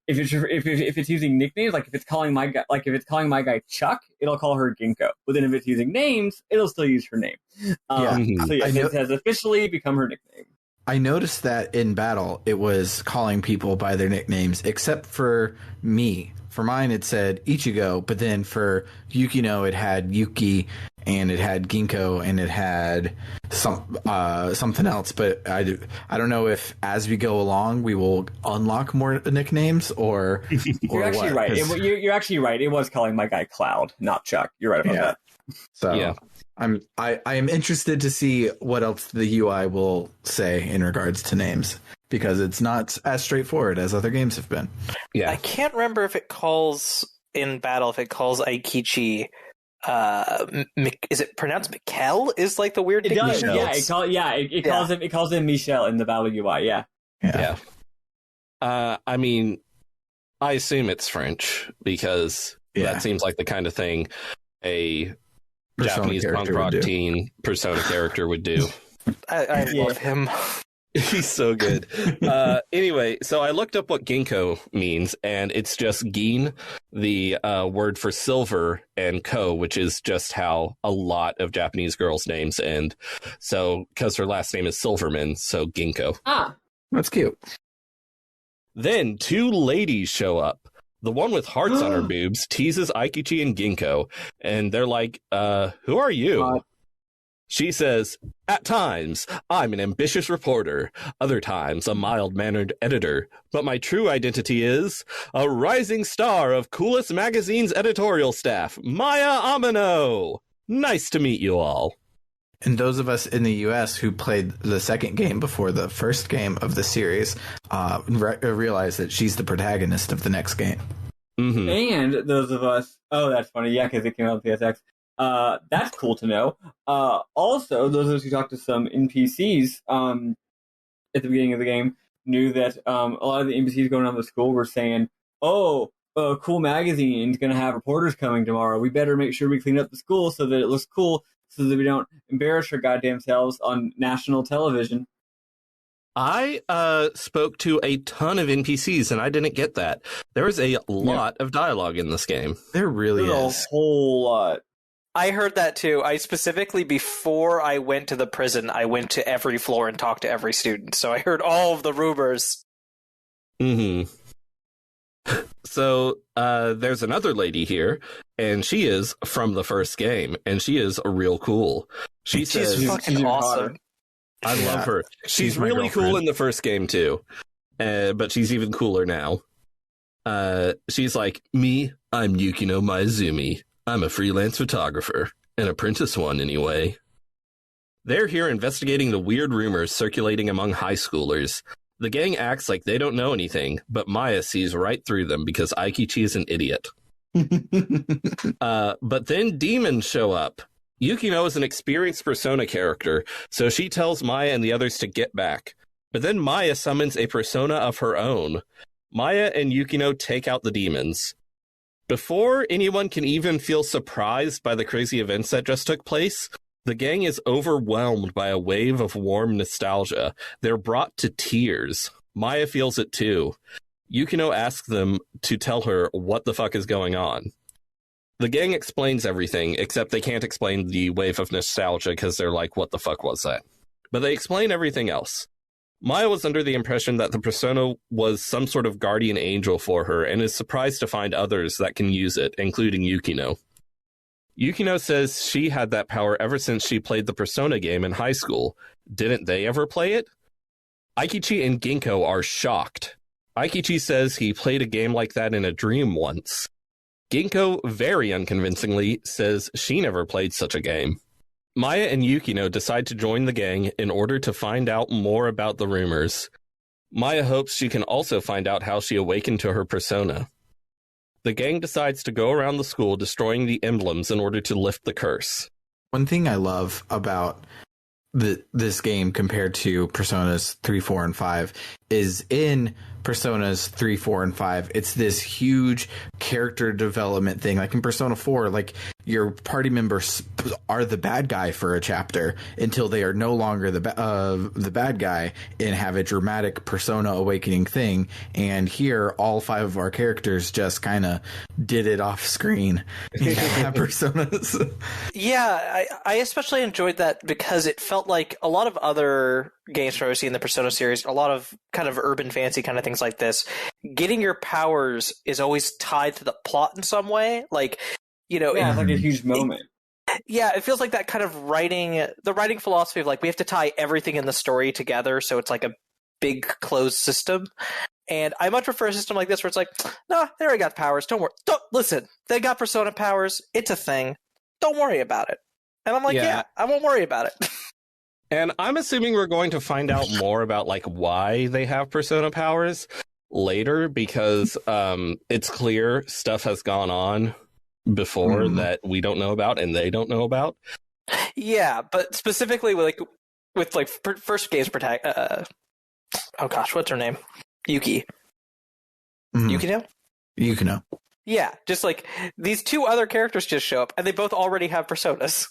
if it's using nicknames, like if it's calling my guy Chuck, it'll call her Ginkgo. But then if it's using names, it'll still use her name. So yes, it has officially become her nickname.
I noticed that in battle, it was calling people by their nicknames, except for me. For mine, it said Ichigo, but then for Yukino, it had Yuki, and it had Ginkgo, and it had something else. But I don't know if as we go along, we will unlock more nicknames or
You're actually
what,
right. You're actually right. It was calling my guy Cloud, not Chuck. You're right about that.
So
yeah.
I am interested to see what else the UI will say in regards to names, because it's not as straightforward as other games have been.
Yeah.
I can't remember if it calls in battle, if it calls Aikichi, is it pronounced Mikkel? Is like the weird
It does.
nickname?
Yeah, it calls him Michel in the battle UI. Yeah.
I mean, I assume it's French because that seems like the kind of thing a Japanese punk rock teen Persona character would do.
I love him.
He's so good. Anyway, so I looked up what Ginkgo means, and it's just Gin, the word for silver, and Ko, which is just how a lot of Japanese girls' names end. So, because her last name is Silverman, so Ginkgo.
Ah,
That's cute.
Then 2 ladies show up. The one with hearts on her boobs teases Aikichi and Ginkgo, and they're like, who are you? She says, at times, I'm an ambitious reporter. Other times, a mild-mannered editor. But my true identity is a rising star of Coolest Magazine's editorial staff, Maya Amino. Nice to meet you all.
And those of us in the U.S. who played the second game before the first game of the series realize that she's the protagonist of the next game.
Mm-hmm.
and those of us, that's funny, yeah, because it came out on PSX. That's cool to know. Also, those of us who talked to some NPCs at the beginning of the game knew that a lot of the NPCs going on to school were saying, Cool Magazine's going to have reporters coming tomorrow. We better make sure we clean up the school so that it looks cool, so that we don't embarrass our goddamn selves on national television.
I spoke to a ton of NPCs, and I didn't get that. There is a lot of dialogue in this game.
There really
There's
is.
a whole lot.
I heard that too. I specifically, before I went to the prison, I went to every floor and talked to every student. So I heard all of the rumors.
Mm-hmm. So there's another lady here, and she is from the first game, and she is real cool. She's
fucking awesome.
I love her. She's really cool in the first game too, but she's even cooler now. She's like, me, I'm Yukino Maizumi. I'm a freelance photographer, an apprentice one anyway. They're here investigating the weird rumors circulating among high schoolers. The gang acts like they don't know anything, but Maya sees right through them because Aikichi is an idiot. But then demons show up. Yukino is an experienced Persona character, so she tells Maya and the others to get back. But then Maya summons a persona of her own. Maya and Yukino take out the demons. Before anyone can even feel surprised by the crazy events that just took place, the gang is overwhelmed by a wave of warm nostalgia. They're brought to tears. Maya feels it too. Yukino asks them to tell her what the fuck is going on. The gang explains everything, except they can't explain the wave of nostalgia because they're like, what the fuck was that? But they explain everything else. Maya was under the impression that the persona was some sort of guardian angel for her and is surprised to find others that can use it, including Yukino. Yukino says she had that power ever since she played the Persona game in high school. Didn't they ever play it? Aikichi and Ginkgo are shocked. Aikichi says he played a game like that in a dream once. Ginkgo, very unconvincingly, says she never played such a game. Maya and Yukino decide to join the gang in order to find out more about the rumors. Maya hopes she can also find out how she awakened to her persona. The gang decides to go around the school destroying the emblems in order to lift the curse.
One thing I love about this game compared to Personas 3, 4, and 5 is in Personas 3, 4, and 5, it's this huge character development thing. Like in Persona 4, like your party members are the bad guy for a chapter until they are no longer the bad guy and have a dramatic persona awakening thing. And here, all 5 of our characters just kind of did it off screen and have personas.
Yeah, I especially enjoyed that because it felt like a lot of other games from in the Persona series, a lot of kind of urban fantasy kind of things like this, getting your powers is always tied to the plot in some way. Like, you know,
it's like a huge moment.
It feels like that kind of the writing philosophy of like, we have to tie everything in the story together. So it's like a big closed system. And I much prefer a system like this where it's like, no, they already got powers. Don't worry. Listen, they got Persona powers. It's a thing. Don't worry about it. And I'm like, yeah I won't worry about it.
And I'm assuming we're going to find out more about like why they have persona powers later, because it's clear stuff has gone on before that we don't know about and they don't know about.
Yeah, but specifically with first game's protagonist. Oh gosh, what's her name? Yuki. Yukino?
Yukino.
Yeah, just like these 2 other characters just show up and they both already have personas.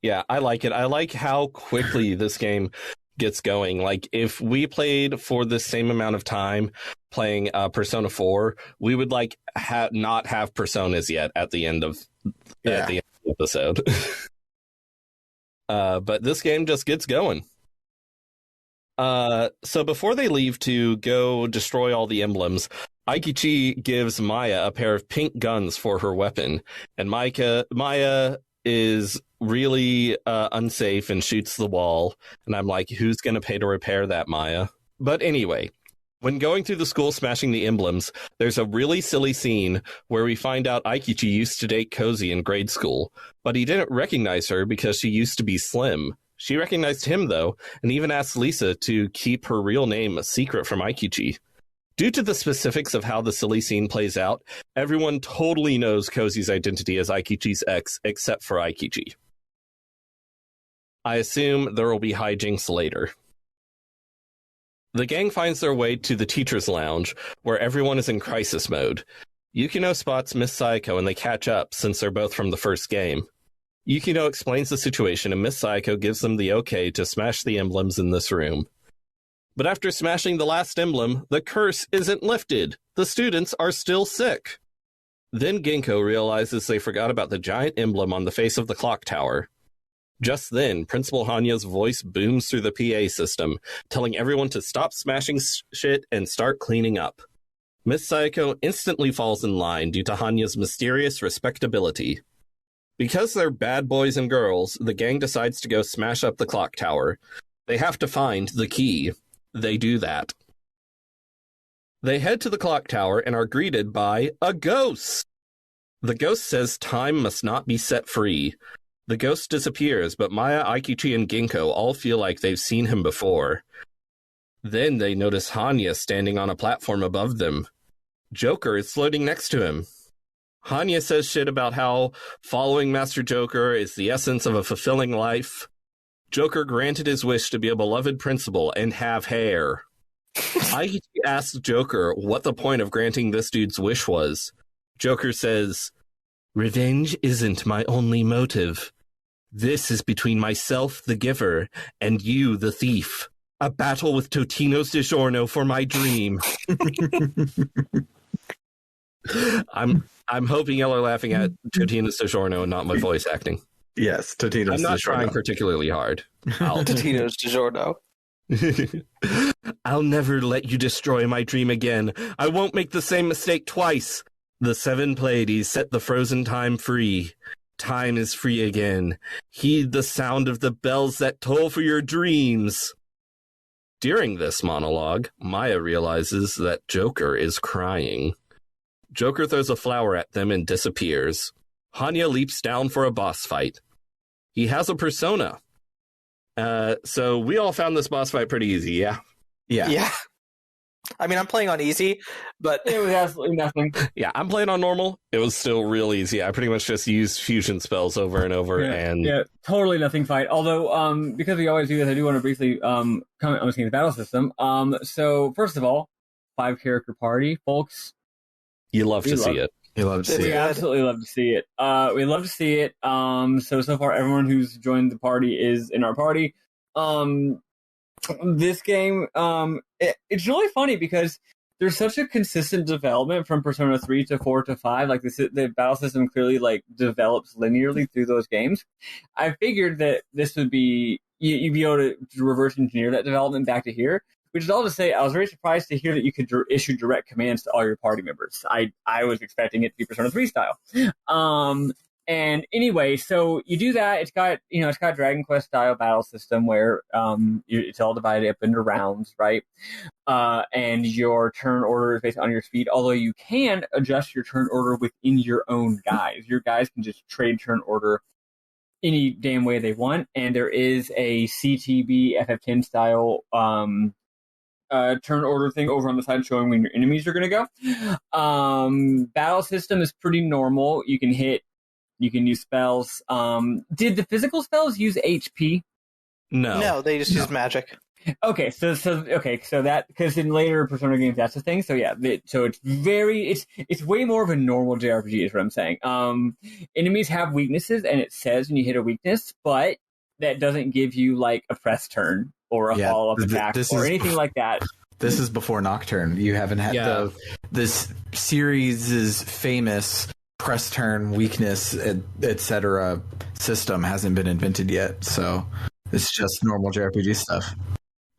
Yeah, I like it. I like how quickly this game gets going. Like, if we played for the same amount of time playing Persona 4, we would like not have personas yet at the end of the episode. But this game just gets going. So before they leave to go destroy all the emblems, Aikichi gives Maya a pair of pink guns for her weapon, and Maya is really unsafe and shoots the wall, and I'm like, who's going to pay to repair that, Maya? But anyway, when going through the school smashing the emblems, there's a really silly scene where we find out Aikichi used to date Cozy in grade school, but he didn't recognize her because she used to be slim. She recognized him, though, and even asked Lisa to keep her real name a secret from Aikichi. Due to the specifics of how the silly scene plays out, everyone totally knows Cozy's identity as Aikichi's ex, except for Aikichi. I assume there will be hijinks later. The gang finds their way to the teacher's lounge, where everyone is in crisis mode. Yukino spots Miss Sayako and they catch up, since they're both from the first game. Yukino explains the situation and Miss Sayako gives them the okay to smash the emblems in this room. But after smashing the last emblem, the curse isn't lifted. The students are still sick. Then Ginkgo realizes they forgot about the giant emblem on the face of the clock tower. Just then, Principal Hanya's voice booms through the PA system, telling everyone to stop smashing shit and start cleaning up. Miss Sayako instantly falls in line due to Hanya's mysterious respectability. Because they're bad boys and girls, the gang decides to go smash up the clock tower. They have to find the key. They do that. They head to the clock tower and are greeted by a ghost. The ghost says time must not be set free. The ghost disappears, but Maya, Aikichi, and Ginkgo all feel like they've seen him before. Then they notice Hanya standing on a platform above them. Joker is floating next to him. Hanya says shit about how following Master Joker is the essence of a fulfilling life. Joker granted his wish to be a beloved principal and have hair. Aikichi asks Joker what the point of granting this dude's wish was. Joker says, "Revenge isn't my only motive. This is between myself, the giver, and you, the thief. A battle with Totino's DiGiorno for my dream." I'm hoping y'all are laughing at Totino's DiGiorno and not my voice acting.
Yes, Totino's
I'm not
DiGiorno.
trying particularly hard.
Totino's DiGiorno.
I'll never let you destroy my dream again. I won't make the same mistake twice. The 7 Pleiades set the frozen time free. Time is free again. Heed the sound of the bells that toll for your dreams. During this monologue, Maya realizes that Joker is crying. Joker throws a flower at them and disappears. Hanya leaps down for a boss fight. He has a persona. So we all found this boss fight pretty easy, yeah?
Yeah. I mean, I'm playing on easy, but
It was absolutely nothing.
Yeah, I'm playing on normal. It was still real easy. I pretty much just used fusion spells over and over, and
Yeah, totally nothing fight. Although, because we always do this, I do want to briefly comment on this game's battle system. So first of all, 5-character party, folks.
you love to see it.
You love to see
We
it.
absolutely love to see it. We love to see it. So far, everyone who's joined the party is in our party. This game, it's really funny because there's such a consistent development from Persona 3 to 4 to 5. Like the battle system clearly like develops linearly through those games. I figured that this would be you'd be able to reverse engineer that development back to here. Which is all to say, I was very surprised to hear that you could issue direct commands to all your party members. I was expecting it to be Persona 3 style. And anyway, so you do that. It's got Dragon Quest style battle system where it's all divided up into rounds, right? And your turn order is based on your speed. Although you can adjust your turn order within your own guys. Your guys can just trade turn order any damn way they want. And there is a CTB FF10 style turn order thing over on the side showing when your enemies are going to go. Battle system is pretty normal. You can hit. You can use spells. Did the physical spells use HP?
No,
they just use magic.
Okay, so that because in later Persona games that's the thing. So yeah, so it's way more of a normal JRPG is what I'm saying. Enemies have weaknesses, and it says when you hit a weakness, but that doesn't give you like a press turn or a follow up attack or anything like that.
This is before Nocturne. You haven't had this series' famous press turn weakness, etc. system hasn't been invented yet, so it's just normal JRPG stuff.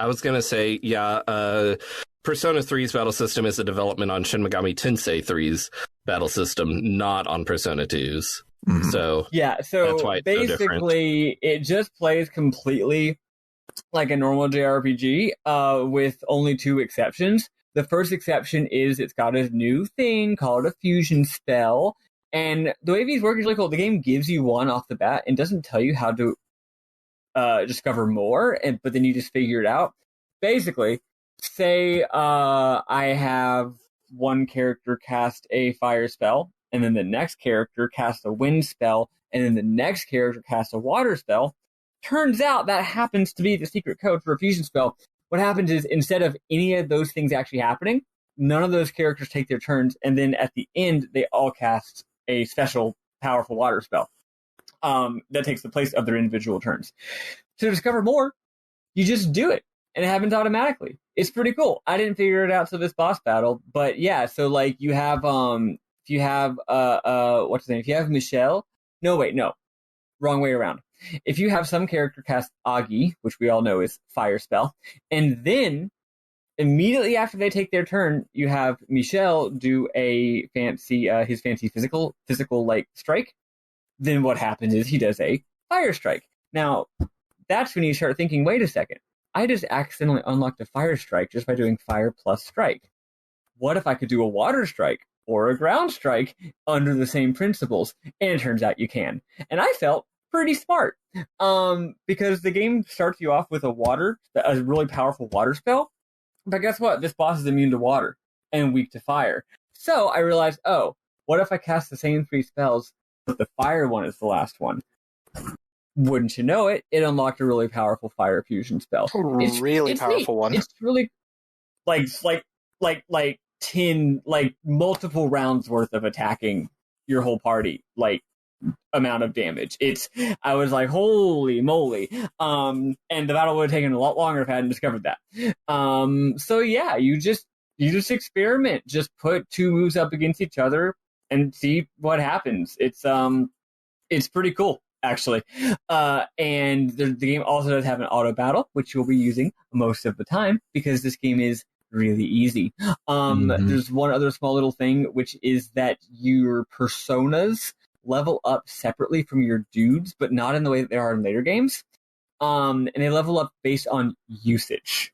I was gonna say, Persona 3's battle system is a development on Shin Megami Tensei 3's battle system, not on Persona 2's. Mm-hmm. So that's why it's
basically it just plays completely like a normal JRPG, with only 2 exceptions. The first exception is it's got a new thing called a fusion spell. And the way these work is really cool. The game gives you one off the bat and doesn't tell you how to discover more, but then you just figure it out. Basically, say I have one character cast a fire spell, and then the next character cast a wind spell, and then the next character cast a water spell. Turns out that happens to be the secret code for a fusion spell. What happens is instead of any of those things actually happening, none of those characters take their turns, and then at the end, they all cast a special powerful water spell that takes the place of their individual turns. To discover more, you just do it, and it happens automatically. It's pretty cool. I didn't figure it out till this boss battle, but yeah, so like you have if you have what's his name? If you have Michelle, no, wait, no, wrong way around. If you have some character cast Agi, which we all know is fire spell, and then immediately after they take their turn, you have Michelle do a fancy his fancy physical like strike. Then what happens is he does a fire strike. Now, that's when you start thinking, wait a second, I just accidentally unlocked a fire strike just by doing fire plus strike. What if I could do a water strike or a ground strike under the same principles? And it turns out you can. And I felt pretty smart because the game starts you off with a really powerful water spell. But guess what? This boss is immune to water and weak to fire. So I realized, oh, what if I cast the same 3 spells, but the fire one is the last one? Wouldn't you know it? It unlocked a really powerful fire fusion spell. It's
Powerful
neat.
one.
It's really like 10 multiple rounds worth of attacking your whole party amount of damage. I was like, holy moly. And the battle would have taken a lot longer if I hadn't discovered that. So yeah, you just experiment. Just put 2 moves up against each other and see what happens. It's pretty cool, actually. And the game also does have an auto battle, which you'll be using most of the time because this game is really easy. There's one other small little thing, which is that your personas level up separately from your dudes, but not in the way that they are in later games. And they level up based on usage.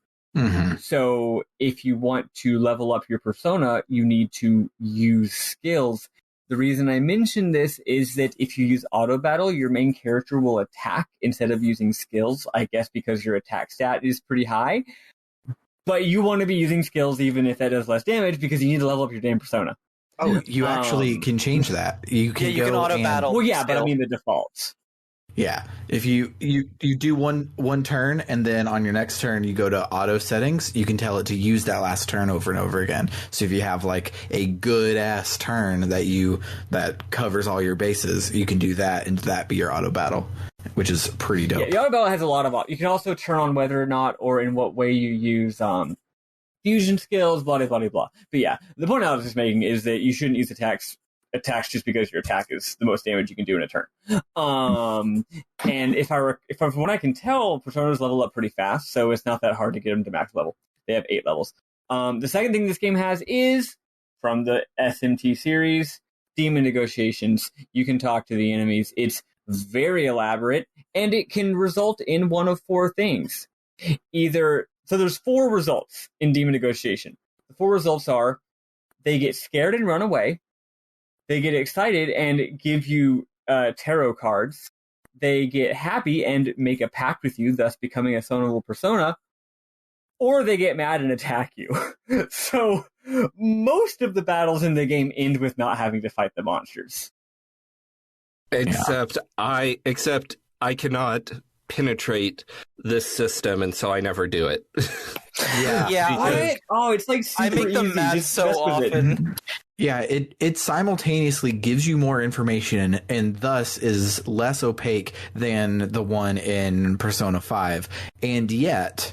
So if you want to level up your persona, you need to use skills. The reason I mention this is that if you use auto battle, your main character will attack instead of using skills, I guess because your attack stat is pretty high. But you want to be using skills even if that does less damage because you need to level up your damn persona.
Oh, you actually can change that. You can
you can auto battle.
Well, yeah,
still.
but I mean the defaults.
Yeah, if you do one turn and then on your next turn you go to auto settings, you can tell it to use that last turn over and over again. So if you have like a good ass turn that covers all your bases, you can do that and that be your auto battle, which is pretty dope.
Yeah, the auto battle has a lot of. You can also turn on whether or not or in what way you use fusion skills, blah blah blah blah. But yeah, the point I was just making is that you shouldn't use attacks just because your attack is the most damage you can do in a turn. And if from what I can tell, personas level up pretty fast, so it's not that hard to get them to max level. They have 8 levels. The second thing this game has is from the SMT series, demon negotiations. You can talk to the enemies. It's very elaborate, and it can result in one of 4 things. So there's 4 results in demon negotiation. The 4 results are they get scared and run away. They get excited and give you tarot cards. They get happy and make a pact with you, thus becoming a sonable persona. Or they get mad and attack you. So most of the battles in the game end with not having to fight the monsters.
Except I cannot penetrate this system, and so I never do it.
Yeah.
Oh, it's like super
I make them
easy.
mad
Just
so
mess with it.
often.
Yeah, it simultaneously gives you more information and thus is less opaque than the one in Persona 5. And yet,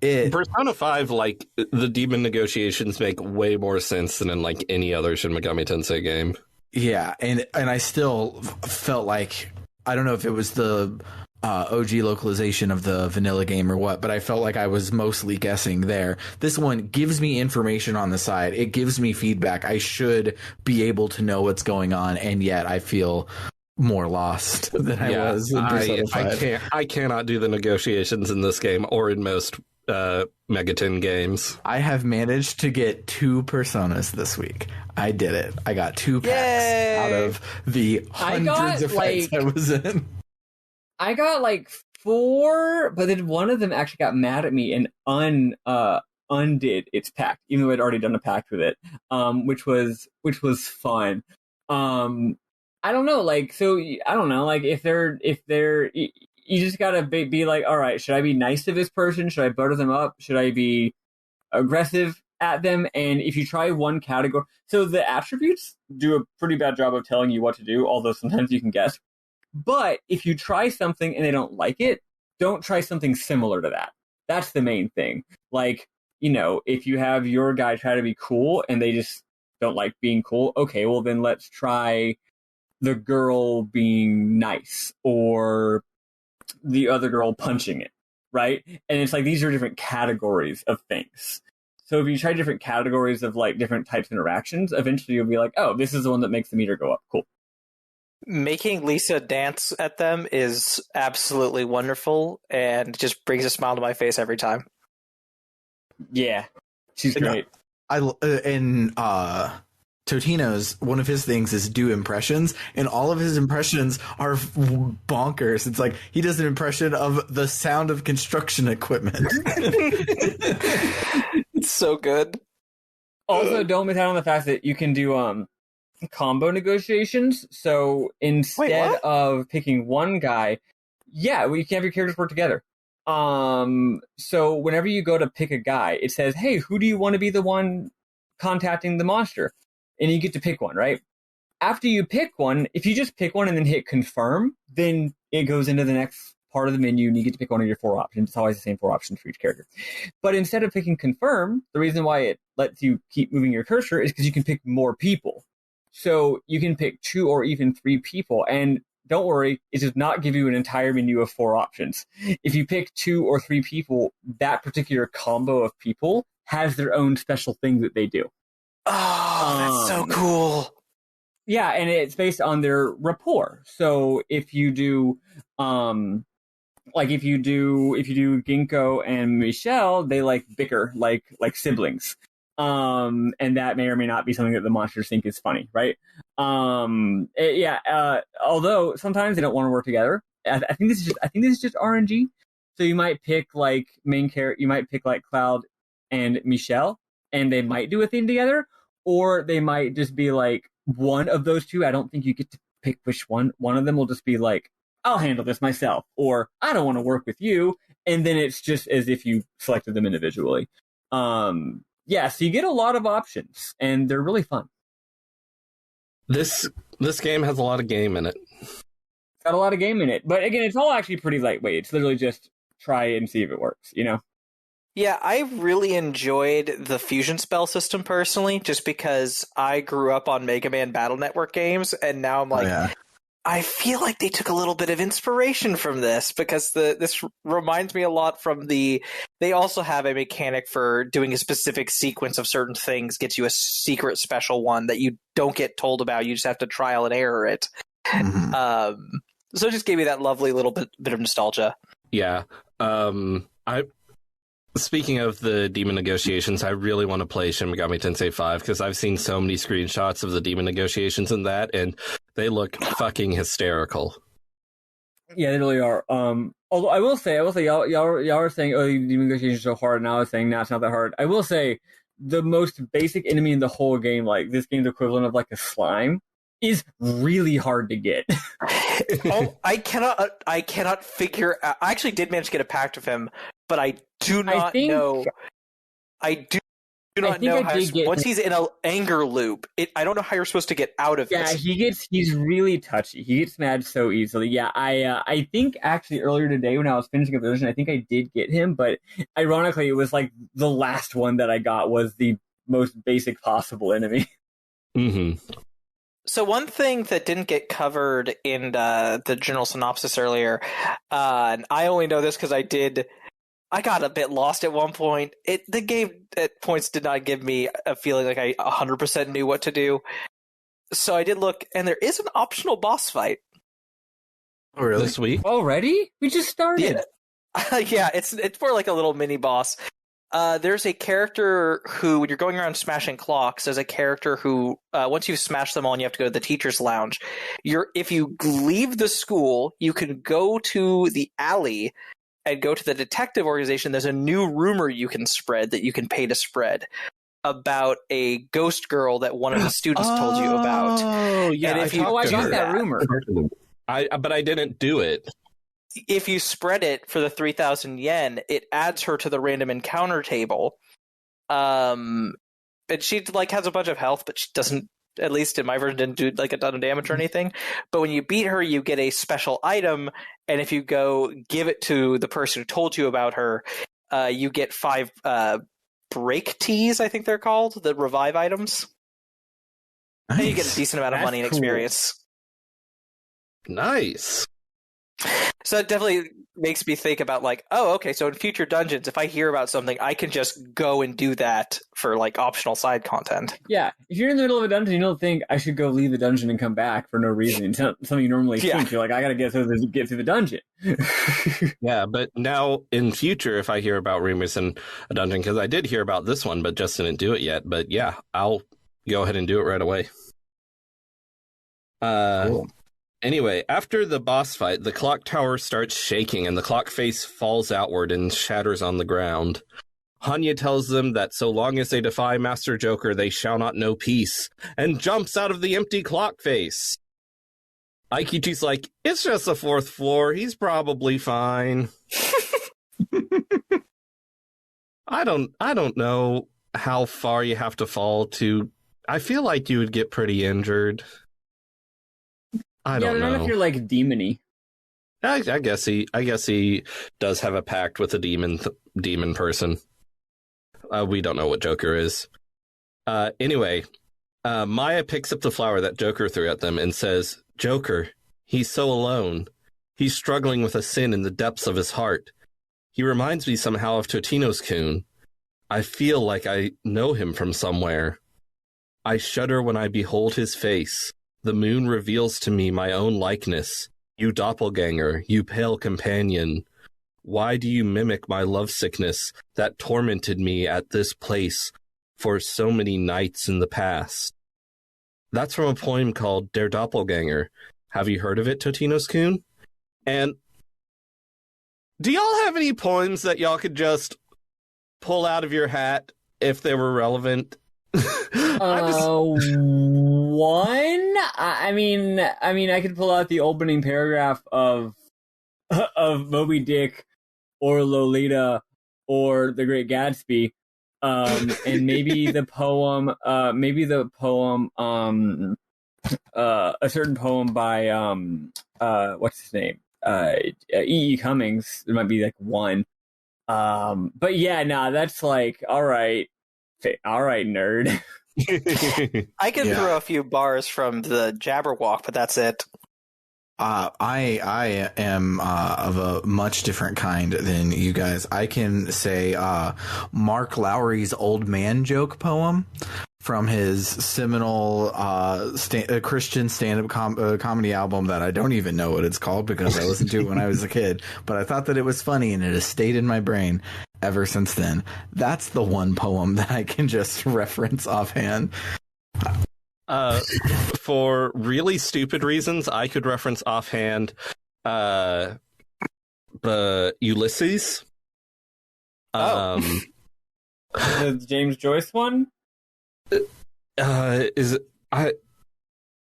Persona 5, like, the demon negotiations make way more sense than in, like, any other Shin Megami Tensei game.
Yeah, and I still felt like, I don't know if it was the OG localization of the vanilla game or what, but I felt like I was mostly guessing there. This one gives me information on the side. It gives me feedback. I should be able to know what's going on, and yet I feel more lost than I was in Persona 5.
I cannot do the negotiations in this game or in most Megaton games.
I have managed to get 2 personas this week. I did it. I got 2 packs out of the hundreds of fights I was in.
I got like 4, but then one of them actually got mad at me and undid its pact, even though I'd already done a pact with it, which was fun. I don't know, like, so I don't know, like if they're you just gotta be like, all right, should I be nice to this person? Should I butter them up? Should I be aggressive at them? And if you try one category, so the attributes do a pretty bad job of telling you what to do, although sometimes you can guess. But if you try something and they don't like it, don't try something similar to that. That's the main thing. Like, you know, if you have your guy try to be cool and they just don't like being cool. Okay, well then let's try the girl being nice or the other girl punching it, right? And it's like these are different categories of things. So if you try different categories of like different types of interactions, eventually you'll be like, oh, this is the one that makes the meter go up. Cool.
Making Lisa dance at them is absolutely wonderful and just brings a smile to my face every time.
Yeah, she's great.
Totino's, one of his things is do impressions, and all of his impressions are bonkers. It's like he does an impression of the sound of construction equipment.
It's so good.
Also, don't miss out on the fact that you can do combo negotiations. So instead of picking one guy, you can have your characters work together. So whenever you go to pick a guy, it says, hey, who do you want to be the one contacting the monster? And you get to pick one, right? After you pick one, if you just pick one and then hit confirm, then it goes into the next part of the menu and you get to pick one of your 4 options. It's always the same 4 options for each character. But instead of picking confirm, the reason why it lets you keep moving your cursor is because you can pick more people. So you can pick 2 or even 3 people. And don't worry, it does not give you an entire menu of 4 options. If you pick 2 or 3 people, that particular combo of people has their own special thing that they do.
Oh, that's so cool.
Yeah, and it's based on their rapport. So if you do if you do Ginkgo and Michelle, they like bicker like siblings. And that may or may not be something that the monsters think is funny, right? Although sometimes they don't want to work together. I think this is just RNG. So you might pick like you might pick like Cloud and Michelle, and they might do a thing together, or they might just be like one of those two. I don't think you get to pick which one. One of them will just be like, I'll handle this myself, or I don't want to work with you, and then it's just as if you selected them individually. So you get a lot of options, and they're really fun.
This game has a lot of game in it.
It's got a lot of game in it, but again, it's all actually pretty lightweight. It's literally just try and see if it works, you know?
Yeah, I really enjoyed the fusion spell system personally, just because I grew up on Mega Man Battle Network games, and now I'm like, I feel like they took a little bit of inspiration from this, because this reminds me a lot from they also have a mechanic for doing a specific sequence of certain things, gets you a secret special one that you don't get told about, you just have to trial and error it. Mm-hmm. So it just gave me that lovely little bit of nostalgia.
Yeah. Speaking of the demon negotiations, I really want to play Shin Megami Tensei 5 because I've seen so many screenshots of the demon negotiations in that, and they look fucking hysterical.
Yeah, they really are. Although I will say, y'all are saying, oh, demon negotiations are so hard, and I was saying, nah, it's not that hard. I will say, the most basic enemy in the whole game, like this game's equivalent of like a slime, is really hard to get.
I cannot figure out. I actually did manage to get a pact of him, but I do not know. I do not know how once he's in an anger loop, I don't know how you're supposed to get out of it.
Yeah, he's really touchy. He gets mad so easily. Yeah, I think actually earlier today when I was finishing up the version, I think I did get him, but ironically, it was like the last one that I got was the most basic possible enemy.
Mm-hmm.
So one thing that didn't get covered in the general synopsis earlier, and I only know this because I got a bit lost at one point. The game at points did not give me a feeling like I 100% knew what to do. So I did look, and there is an optional boss fight.
Oh, really?
This week?
Already? We just started.
Yeah, it's more like a little mini boss. There's a character who, when you're going around smashing clocks, there's a character who, once you've smashed them all and you have to go to the teacher's lounge, if you leave the school, you can go to the alley and go to the detective organization. There's a new rumor you can spread that you can pay to spread about a ghost girl that one of the students told you about.
Oh, yeah.
And I got that rumor.
But I didn't do it.
If you spread it for the 3,000 yen, it adds her to the random encounter table. And she has a bunch of health, but she doesn't, at least in my version, didn't do a ton of damage or anything. But when you beat her, you get a special item, and if you go give it to the person who told you about her, you get 5 break teas, I think they're called, the revive items. And you get a decent amount of
That's
money and
cool.
experience.
Nice.
So it definitely makes me think about like, oh, okay, so in future dungeons, if I hear about something, I can just go and do that for like optional side content.
Yeah, if you're in the middle of a dungeon, you don't think I should go leave the dungeon and come back for no reason. It's not something you normally think. You're like, I gotta get through the dungeon.
Yeah, but now in future, if I hear about rumors in a dungeon, because I did hear about this one, but just didn't do it yet. But yeah, I'll go ahead and do it right away.
Cool.
Anyway, after the boss fight, the clock tower starts shaking and the clock face falls outward and shatters on the ground. Hanya tells them that so long as they defy Master Joker, they shall not know peace, and jumps out of the empty clock face. Aikichi's like, it's just the 4th floor, he's probably fine. I don't know how far you have to fall to... I feel like you would get pretty injured. I don't know.
Not if you're like demon-y.
I guess he does have a pact with a demon person. We don't know what Joker is. Anyway, Maya picks up the flower that Joker threw at them and says, Joker, he's so alone. He's struggling with a sin in the depths of his heart. He reminds me somehow of Totino's-kun. I feel like I know him from somewhere. I shudder when I behold his face. The moon reveals to me my own likeness. You doppelganger, you pale companion. Why do you mimic my lovesickness that tormented me at this place for so many nights in the past? That's from a poem called Der Doppelganger. Have you heard of it, Totino's-kun? And do y'all have any poems that y'all could just pull out of your hat if they were relevant?
One. I mean, I could pull out the opening paragraph of Moby Dick, or Lolita, or The Great Gatsby, and maybe the poem, a certain poem by what's his name, E. Cummings. There might be like one, but yeah, nah, that's like all right, nerd.
I can throw a few bars from the Jabberwock, but that's it.
I am of a much different kind than you guys. I can say Mark Lowry's Old Man Joke poem from his seminal Christian stand-up comedy album that I don't even know what it's called because I listened to it when I was a kid, but I thought that it was funny and it has stayed in my brain ever since then. That's the one poem that I can just reference offhand.
For really stupid reasons, I could reference offhand the Ulysses.
The James Joyce one?
Is it, I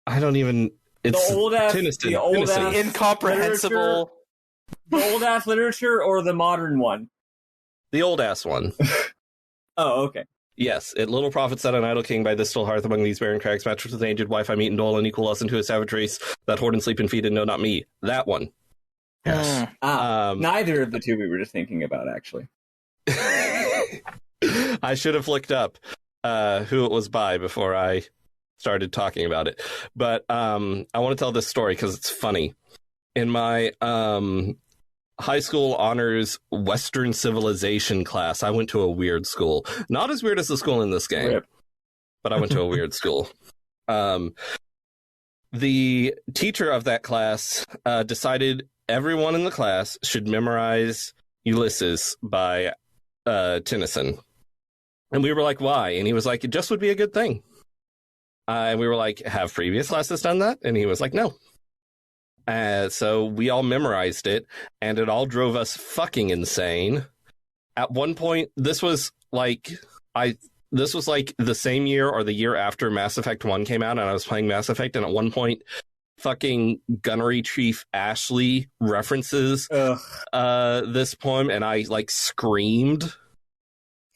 don't even. It's
the old ass,
Tennyson.
the old
Tennyson.
ass
Incomprehensible.
The old ass literature or the modern one?
The old ass one.
Oh, okay.
Yes, it little profits that an idle king by this still hearth among these barren crags, matched with an aged wife I meet and dole, and equal us into a savage race that hoard and sleep and feed and know not me. That one.
Yes.
Neither of the two we were just thinking about, actually.
I should have looked up who it was by before I started talking about it. But I want to tell this story because it's funny. In my high school honors Western civilization class, I went to a weird school. Not as weird as the school in this game,
Rip.
but I went to a weird school. The teacher of that class decided everyone in the class should memorize Ulysses by Tennyson. And we were like, why? And he was like, it just would be a good thing. And we were like, have previous classes done that? And he was like, no. So we all memorized it, and it all drove us fucking insane. At one point, this was like the same year or the year after Mass Effect 1 came out, and I was playing Mass Effect, and at one point, fucking Gunnery Chief Ashley references this poem, and I like screamed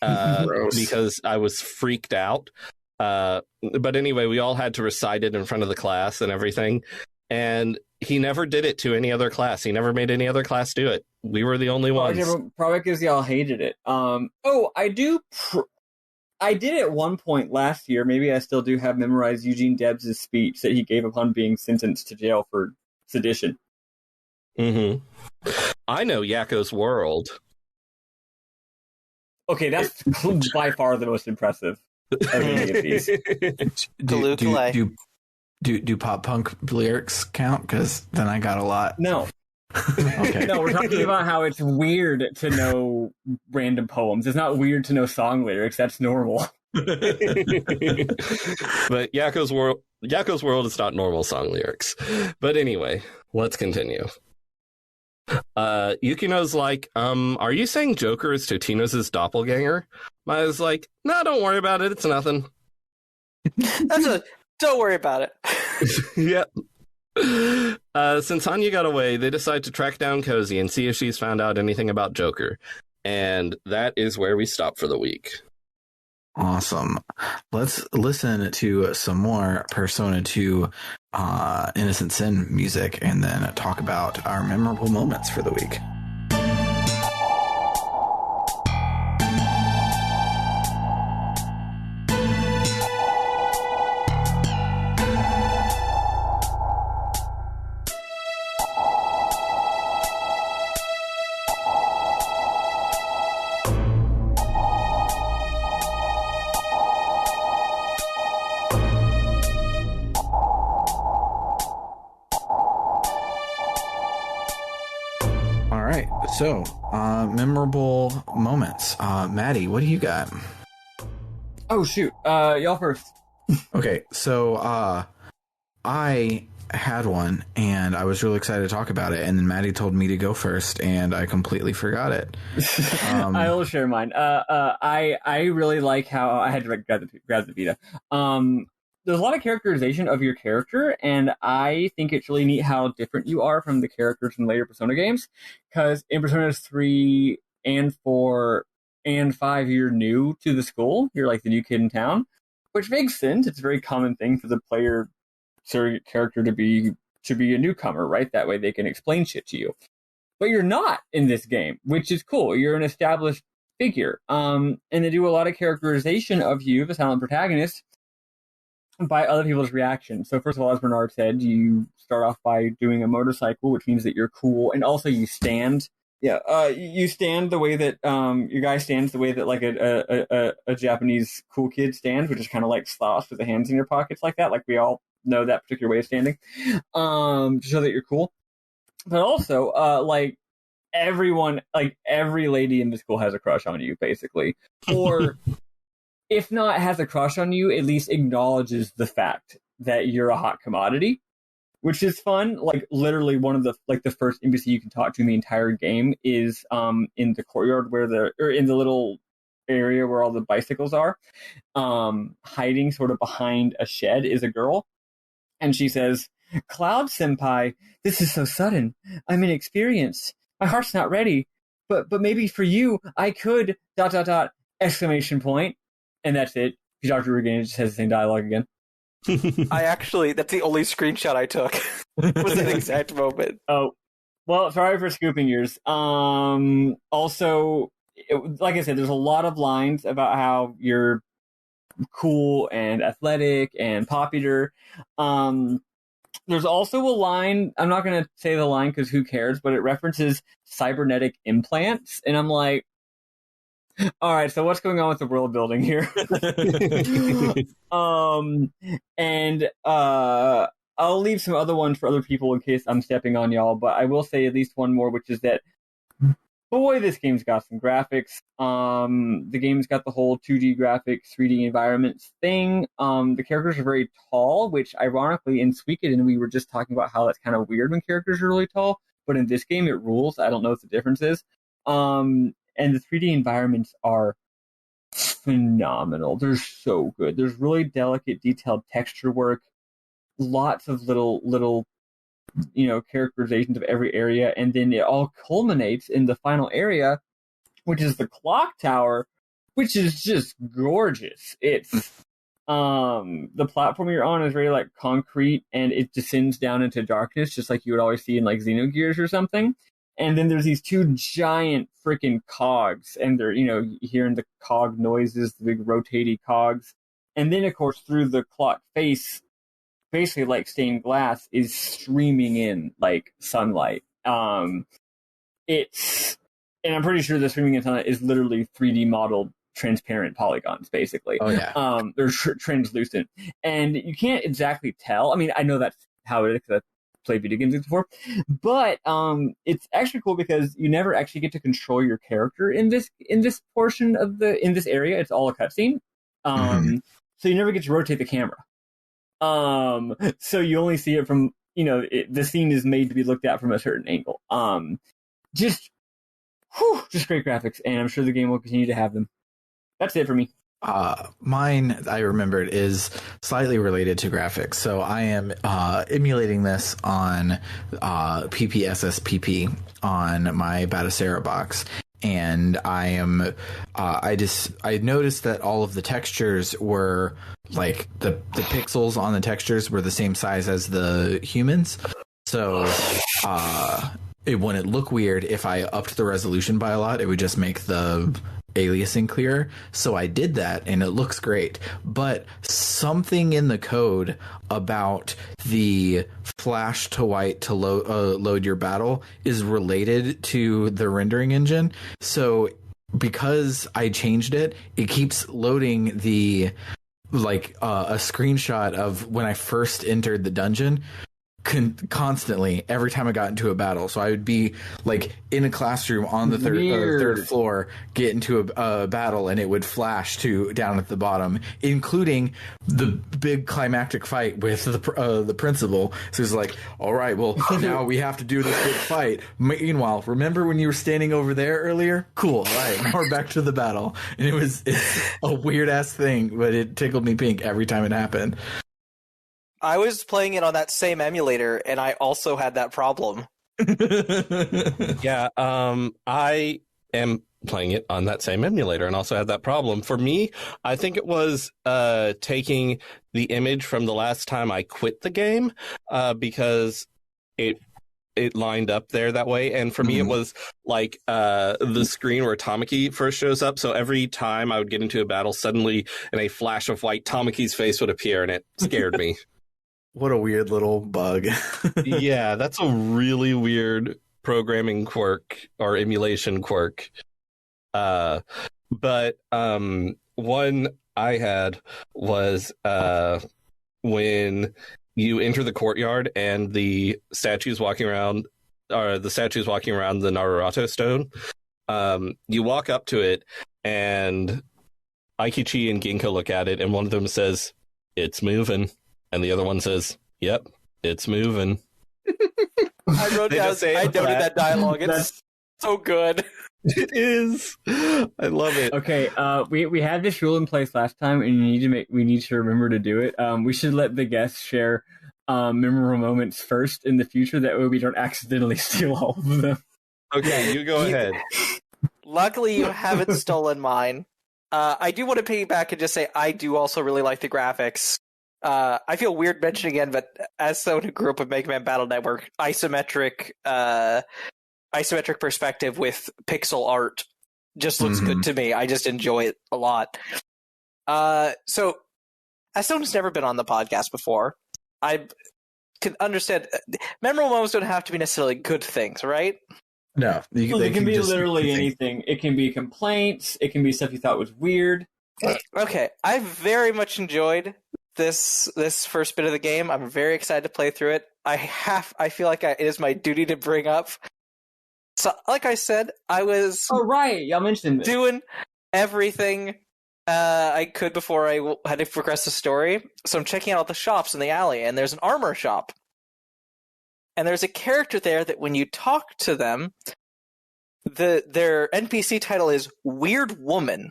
because I was freaked out. But anyway, we all had to recite it in front of the class and everything. And he never did it to any other class. He never made any other class do it. We were the only ones.
Probably because y'all hated it. I do I did at one point last year, maybe I still do have memorized Eugene Debs' speech that he gave upon being sentenced to jail for sedition.
Mm-hmm. I know Yakko's World.
Okay, that's by far the most impressive of any of these.
Do pop punk lyrics count? Because then I got a lot.
No.
Okay.
No, we're talking about how it's weird to know random poems. It's not weird to know song lyrics. That's normal.
But Yakko's World is not normal song lyrics. But anyway, let's continue. Yukino's like, are you saying Joker is Totino's doppelganger? Maya's like, no, don't worry about it. It's nothing.
Don't worry about it.
Yep. Since Hanya got away, they decide to track down Cozy and see if she's found out anything about Joker. And that is where we stop for the week.
Awesome. Let's listen to some more Persona 2 Innocent Sin music and then talk about our memorable moments for the week. So, memorable moments. Maddie, what do you got?
Oh, shoot. Y'all first.
Okay, so I had one, and I was really excited to talk about it, and then Maddie told me to go first, and I completely forgot it.
I will share mine. I really like how I had to grab the Vita. There's a lot of characterization of your character, and I think it's really neat how different you are from the characters from later Persona games. Because in Personas 3 and 4 and 5, you're new to the school. You're like the new kid in town, which makes sense. It's a very common thing for the player surrogate character to be a newcomer, right? That way they can explain shit to you. But you're not in this game, which is cool. You're an established figure. And they do a lot of characterization of you, the silent protagonist, by other people's reactions. So first of all, as Bernard said, you start off by doing a motorcycle, which means that you're cool, and also you stand. Yeah, you stand the way that your guy stands, the way that like a Japanese cool kid stands, which is kind of like slouched with the hands in your pockets like that. Like we all know that particular way of standing, to show that you're cool. But also, like everyone, like every lady in the school has a crush on you, basically, or if not has a crush on you, at least acknowledges the fact that you're a hot commodity, which is fun. Like literally one of the first NPC you can talk to in the entire game is in the courtyard or in the little area where all the bicycles are. Hiding sort of behind a shed is a girl, and she says, "Cloud Senpai, this is so sudden. I'm inexperienced. My heart's not ready. But maybe for you, I could ... exclamation point." And that's it. If you talk to her again, it just has the same dialogue again.
That's the only screenshot I took. Was that exact moment.
Oh, well, sorry for scooping yours. Also, like I said, there's a lot of lines about how you're cool and athletic and popular. There's also a line, I'm not going to say the line because who cares, but it references cybernetic implants. And I'm like, all right, so what's going on with the world building here? I'll leave some other ones for other people in case I'm stepping on y'all, but I will say at least one more, which is that, boy, this game's got some graphics. The game's got the whole 2D graphics, 3D environments thing. The characters are very tall, which ironically in Suikoden we were just talking about how that's kind of weird when characters are really tall, but in this game it rules. I don't know what the difference is. And the 3D environments are phenomenal. They're so good. There's really delicate, detailed texture work, lots of little, characterizations of every area, and then it all culminates in the final area, which is the clock tower, which is just gorgeous. It's the platform you're on is very like concrete, and it descends down into darkness, just like you would always see in like Xenogears or something. And then there's these two giant freaking cogs, and they're, hearing the cog noises, the big rotating cogs. And then, of course, through the clock face, basically like stained glass, is streaming in like sunlight. And I'm pretty sure the streaming in sunlight is literally 3D modeled transparent polygons, basically.
Oh yeah.
They're translucent, and you can't exactly tell. I mean, I know that's how it is because I've played video games before, but it's actually cool because you never actually get to control your character in this portion of in this area. It's all a cutscene, so you never get to rotate the camera. So you only see it from the scene is made to be looked at from a certain angle. Just great graphics, and I'm sure the game will continue to have them. That's it for me.
Mine, I remembered, is slightly related to graphics. So I am emulating this on PPSSPP on my Batacera box. And I noticed that all of the textures were like the pixels on the textures were the same size as the humans. So it wouldn't look weird if I upped the resolution by a lot. It would just make the aliasing clearer. So I did that, and it looks great. But something in the code about the flash to white to load your battle is related to the rendering engine. So because I changed it, it keeps loading the a screenshot of when I first entered the dungeon constantly every time I got into a battle. So I would be like in a classroom on the third floor, get into a battle, and it would flash to down at the bottom, including the big climactic fight with the principal. So it's like, all right, well, now we have to do this big fight. Meanwhile, remember when you were standing over there earlier? Cool. All right, now we're back to the battle. And it's a weird ass thing, but it tickled me pink every time it happened.
I was playing it on that same emulator, and I also had that problem.
Yeah, I am playing it on that same emulator and also had that problem. For me, I think it was taking the image from the last time I quit the game because it lined up there that way. And for me, it was like the screen where Tamaki first shows up. So every time I would get into a battle, suddenly in a flash of white, Tamaki's face would appear, and it scared me.
What a weird little bug.
Yeah, that's a really weird programming quirk or emulation quirk. But one I had was when you enter the courtyard and the statues walking around the Narurato Stone. You walk up to it, and Aikichi and Ginkgo look at it, and one of them says, "It's moving." And the other one says, "Yep, it's moving."
I noted that dialogue. It's so good.
It is. I love it.
Okay, we had this rule in place last time, and we need to remember to do it. We should let the guests share memorable moments first in the future. That way, we don't accidentally steal all of them.
Okay, you go ahead.
Luckily, you haven't stolen mine. I do want to piggyback and just say I do also really like the graphics. I feel weird mentioning again, but as someone who grew up with Mega Man Battle Network, isometric perspective with pixel art just looks good to me. I just enjoy it a lot. So, as someone who's never been on the podcast before, I can understand memorable moments don't have to be necessarily good things, right?
No,
it can be literally anything. It can be complaints. It can be stuff you thought was weird.
Okay, I very much enjoyed this first bit of the game. I'm very excited to play through it. I feel like it is my duty to bring up. So, like I said, I was
y'all mentioned this.
doing everything I could before I had to progress the story. So I'm checking out all the shops in the alley, and there's an armor shop. And there's a character there that when you talk to them, their NPC title is Weird Woman.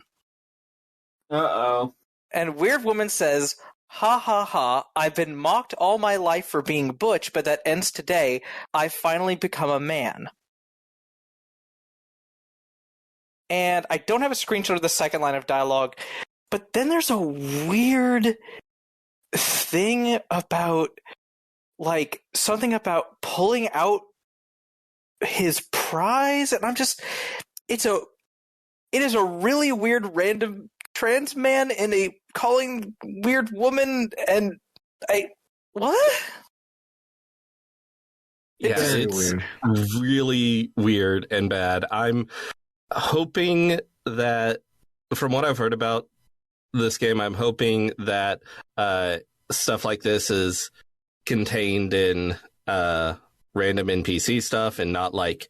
Uh-oh.
And Weird Woman says, "Ha ha ha, I've been mocked all my life for being butch, but that ends today. I've finally become a man." And I don't have a screenshot of the second line of dialogue, but then there's a weird thing about, like, something about pulling out his prize, and it is a really weird random trans man and a calling weird woman, and what?
Yeah, it's really weird and bad. I'm hoping that, from what I've heard about this game, I'm hoping that stuff like this is contained in random NPC stuff and not like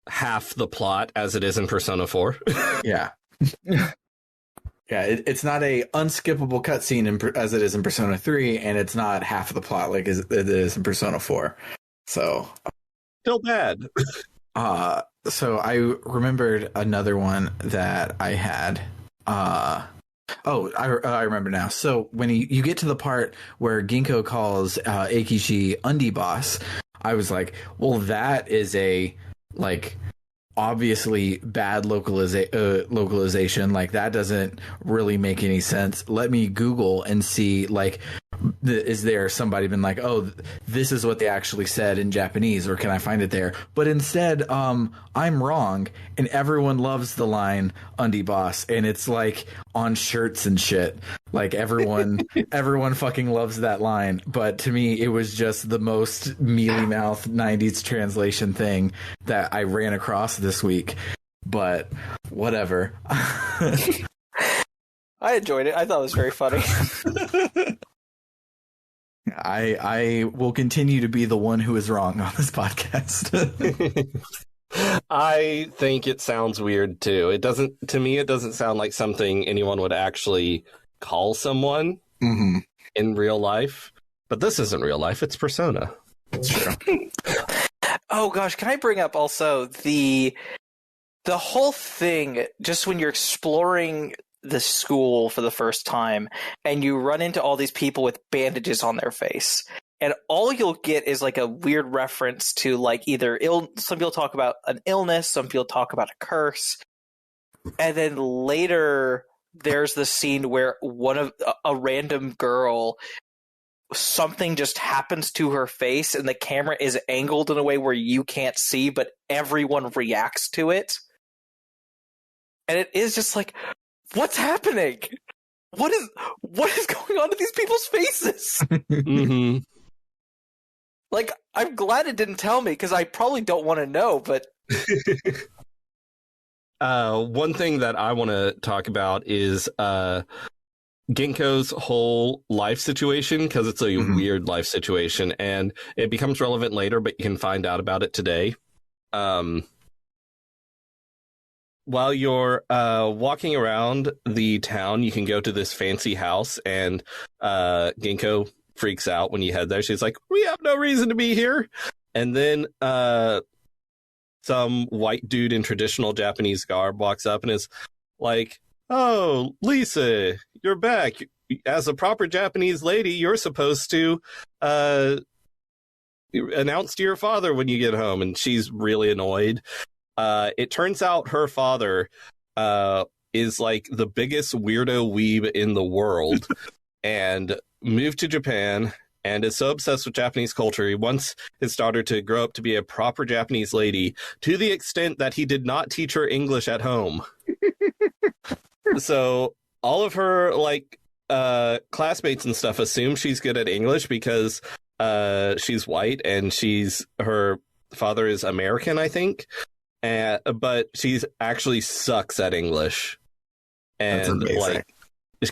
half the plot as it is in Persona 4.
Yeah. Yeah, it's not a unskippable cutscene as it is in Persona 3, and it's not half of the plot like it is in Persona 4. So,
still bad.
So I remembered another one that I had. I remember now. So when you get to the part where Ginkgo calls Eikichi Undie Boss, I was like, well, that is a like obviously bad localization. Like that doesn't really make any sense. Let me Google and see like is there somebody been like, oh, this is what they actually said in Japanese, or can I find it there? But instead, I'm wrong, and everyone loves the line "Undie Boss," and it's like on shirts and shit. Like everyone fucking loves that line. But to me, it was just the most mealy mouth '90s translation thing that I ran across this week. But whatever.
I enjoyed it. I thought it was very funny.
I will continue to be the one who is wrong on this podcast.
I think it sounds weird too. To me, it doesn't sound like something anyone would actually call someone in real life. But this isn't real life, it's Persona.
That's true.
Oh gosh, can I bring up also the whole thing, just when you're exploring the school for the first time and you run into all these people with bandages on their face, and all you'll get is like a weird reference to like either some people talk about an illness, some people talk about a curse, and then later there's the scene where a random girl, something just happens to her face and the camera is angled in a way where you can't see, but everyone reacts to it. And it is just like, what's happening? What is going on to these people's faces?
Mm-hmm.
Like, I'm glad it didn't tell me, because I probably don't want to know, but...
One thing that I want to talk about is Ginkgo's whole life situation, because it's a weird life situation, and it becomes relevant later, but you can find out about it today. While you're walking around the town, you can go to this fancy house, and Ginkgo freaks out when you head there. She's like, we have no reason to be here. And then some white dude in traditional Japanese garb walks up and is like, oh, Lisa, you're back. As a proper Japanese lady, you're supposed to announce to your father when you get home. And she's really annoyed. It turns out her father is like the biggest weirdo weeb in the world and moved to Japan and is so obsessed with Japanese culture. He wants his daughter to grow up to be a proper Japanese lady, to the extent that he did not teach her English at home. So all of her classmates and stuff assume she's good at English because she's white and her father is American, I think. But she's actually sucks at English, and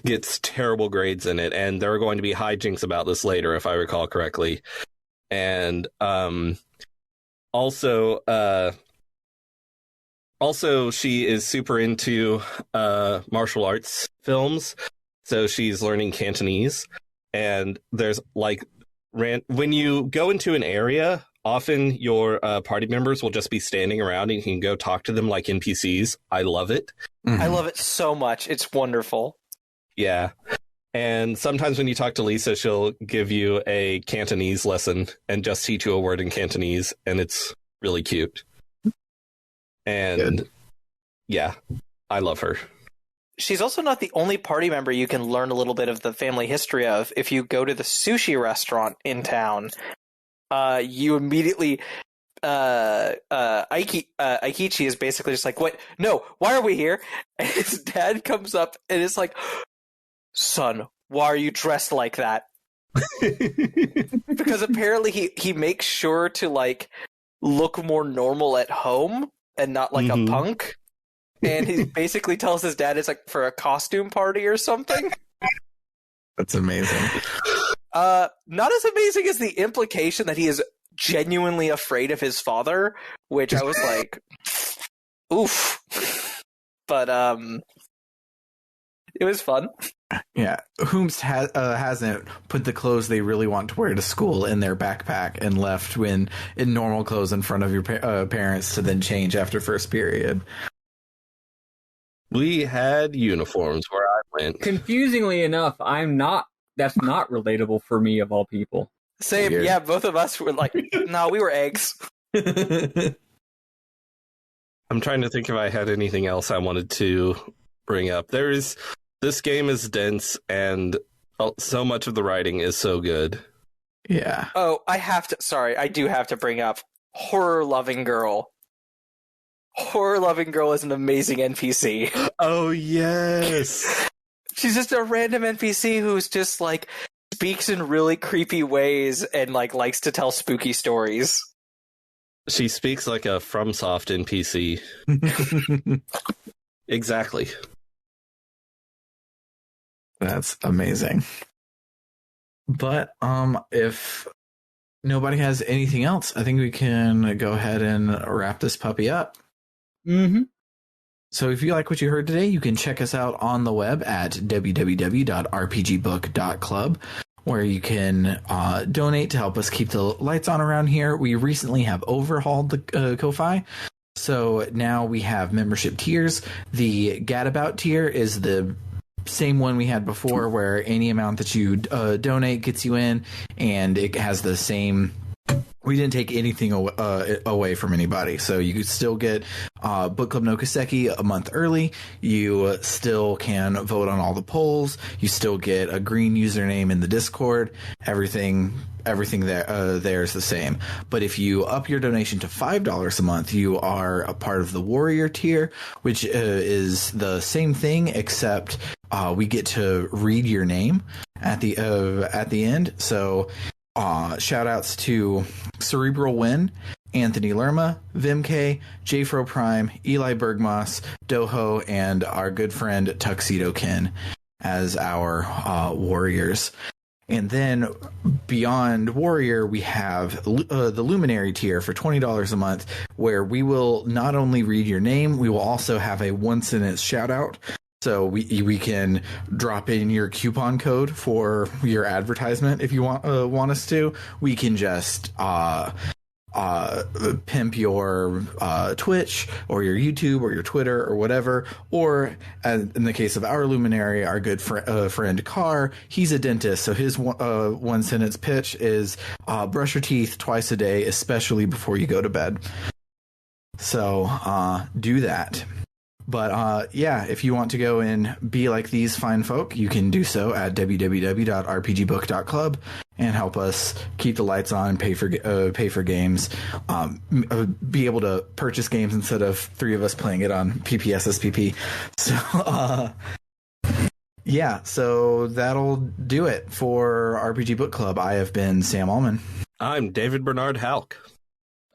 gets terrible grades in it. And there are going to be hijinks about this later, if I recall correctly. And also she is super into martial arts films, so she's learning Cantonese. And there's when you go into an area, often your party members will just be standing around and you can go talk to them like NPCs. I love it.
I love it so much. It's wonderful.
Yeah. And sometimes when you talk to Lisa, she'll give you a Cantonese lesson and just teach you a word in Cantonese, and it's really cute. And yeah, I love her.
She's also not the only party member you can learn a little bit of the family history of. If you go to the sushi restaurant in town, you immediately... Aikichi is basically just like, what? No, why are we here? And his dad comes up and is like, son, why are you dressed like that? Because apparently he makes sure to like look more normal at home and not like a punk. And he basically tells his dad it's like for a costume party or something.
That's amazing.
Not as amazing as the implication that he is genuinely afraid of his father, which I was like, oof. But it was fun.
Yeah, Whomst hasn't put the clothes they really want to wear to school in their backpack and left in normal clothes in front of your parents to then change after first period.
We had uniforms where I went.
Confusingly enough, that's not relatable for me of all people.
Same,
Weird.
yeah, both of us were like, no, we were eggs.
I'm trying to think if I had anything else I wanted to bring up. This game is dense and so much of the writing is so good.
Yeah.
Oh, I do have to bring up Horror Loving Girl. Horror Loving Girl is an amazing NPC.
Oh, yes.
She's just a random NPC who's just like speaks in really creepy ways and like likes to tell spooky stories.
She speaks like a FromSoft NPC. Exactly.
That's amazing. But if nobody has anything else, I think we can go ahead and wrap this puppy up.
Mm-hmm.
So if you like what you heard today, you can check us out on the web at www.rpgbook.club, where you can donate to help us keep the lights on around here. We recently have overhauled the Ko-Fi. So now we have membership tiers. The Gadabout tier is the same one we had before, where any amount that you donate gets you in, and it has the same. We didn't take anything away from anybody, so you could still get Book Club no Kaseki a month early. You still can vote on all the polls. You still get a green username in the Discord. Everything there is the same. But if you up your donation to $5 a month, you are a part of the Warrior tier, which is the same thing, except we get to read your name at the end. So shout outs to Cerebral Win, Anthony Lerma, Vimk, Jfro Prime, Eli Bergmas, Doho, and our good friend Tuxedo Ken as our warriors. And then beyond Warrior, we have the Luminary tier for $20 a month, where we will not only read your name, we will also have a one-sentence shout-out. So we can drop in your coupon code for your advertisement if you want us to. We can just pimp your Twitch or your YouTube or your Twitter or whatever. Or in the case of our Luminary, our good friend Carr, he's a dentist, so his one sentence pitch is brush your teeth twice a day, especially before you go to bed. So do that. But yeah, if you want to go and be like these fine folk, you can do so at www.rpgbook.club and help us keep the lights on, pay for games, be able to purchase games instead of three of us playing it on PPSSPP. So yeah, so that'll do it for RPG Book Club. I have been Sam Allman.
I'm David Bernard Halk.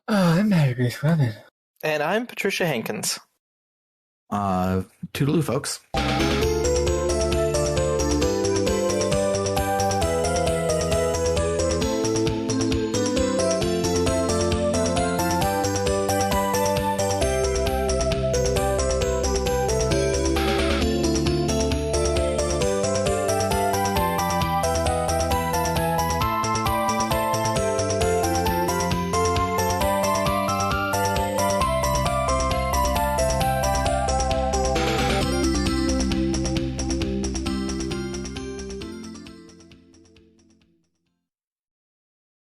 I'm Mary Grace Webbin.
And I'm Patricia Hankins.
Toodaloo, folks.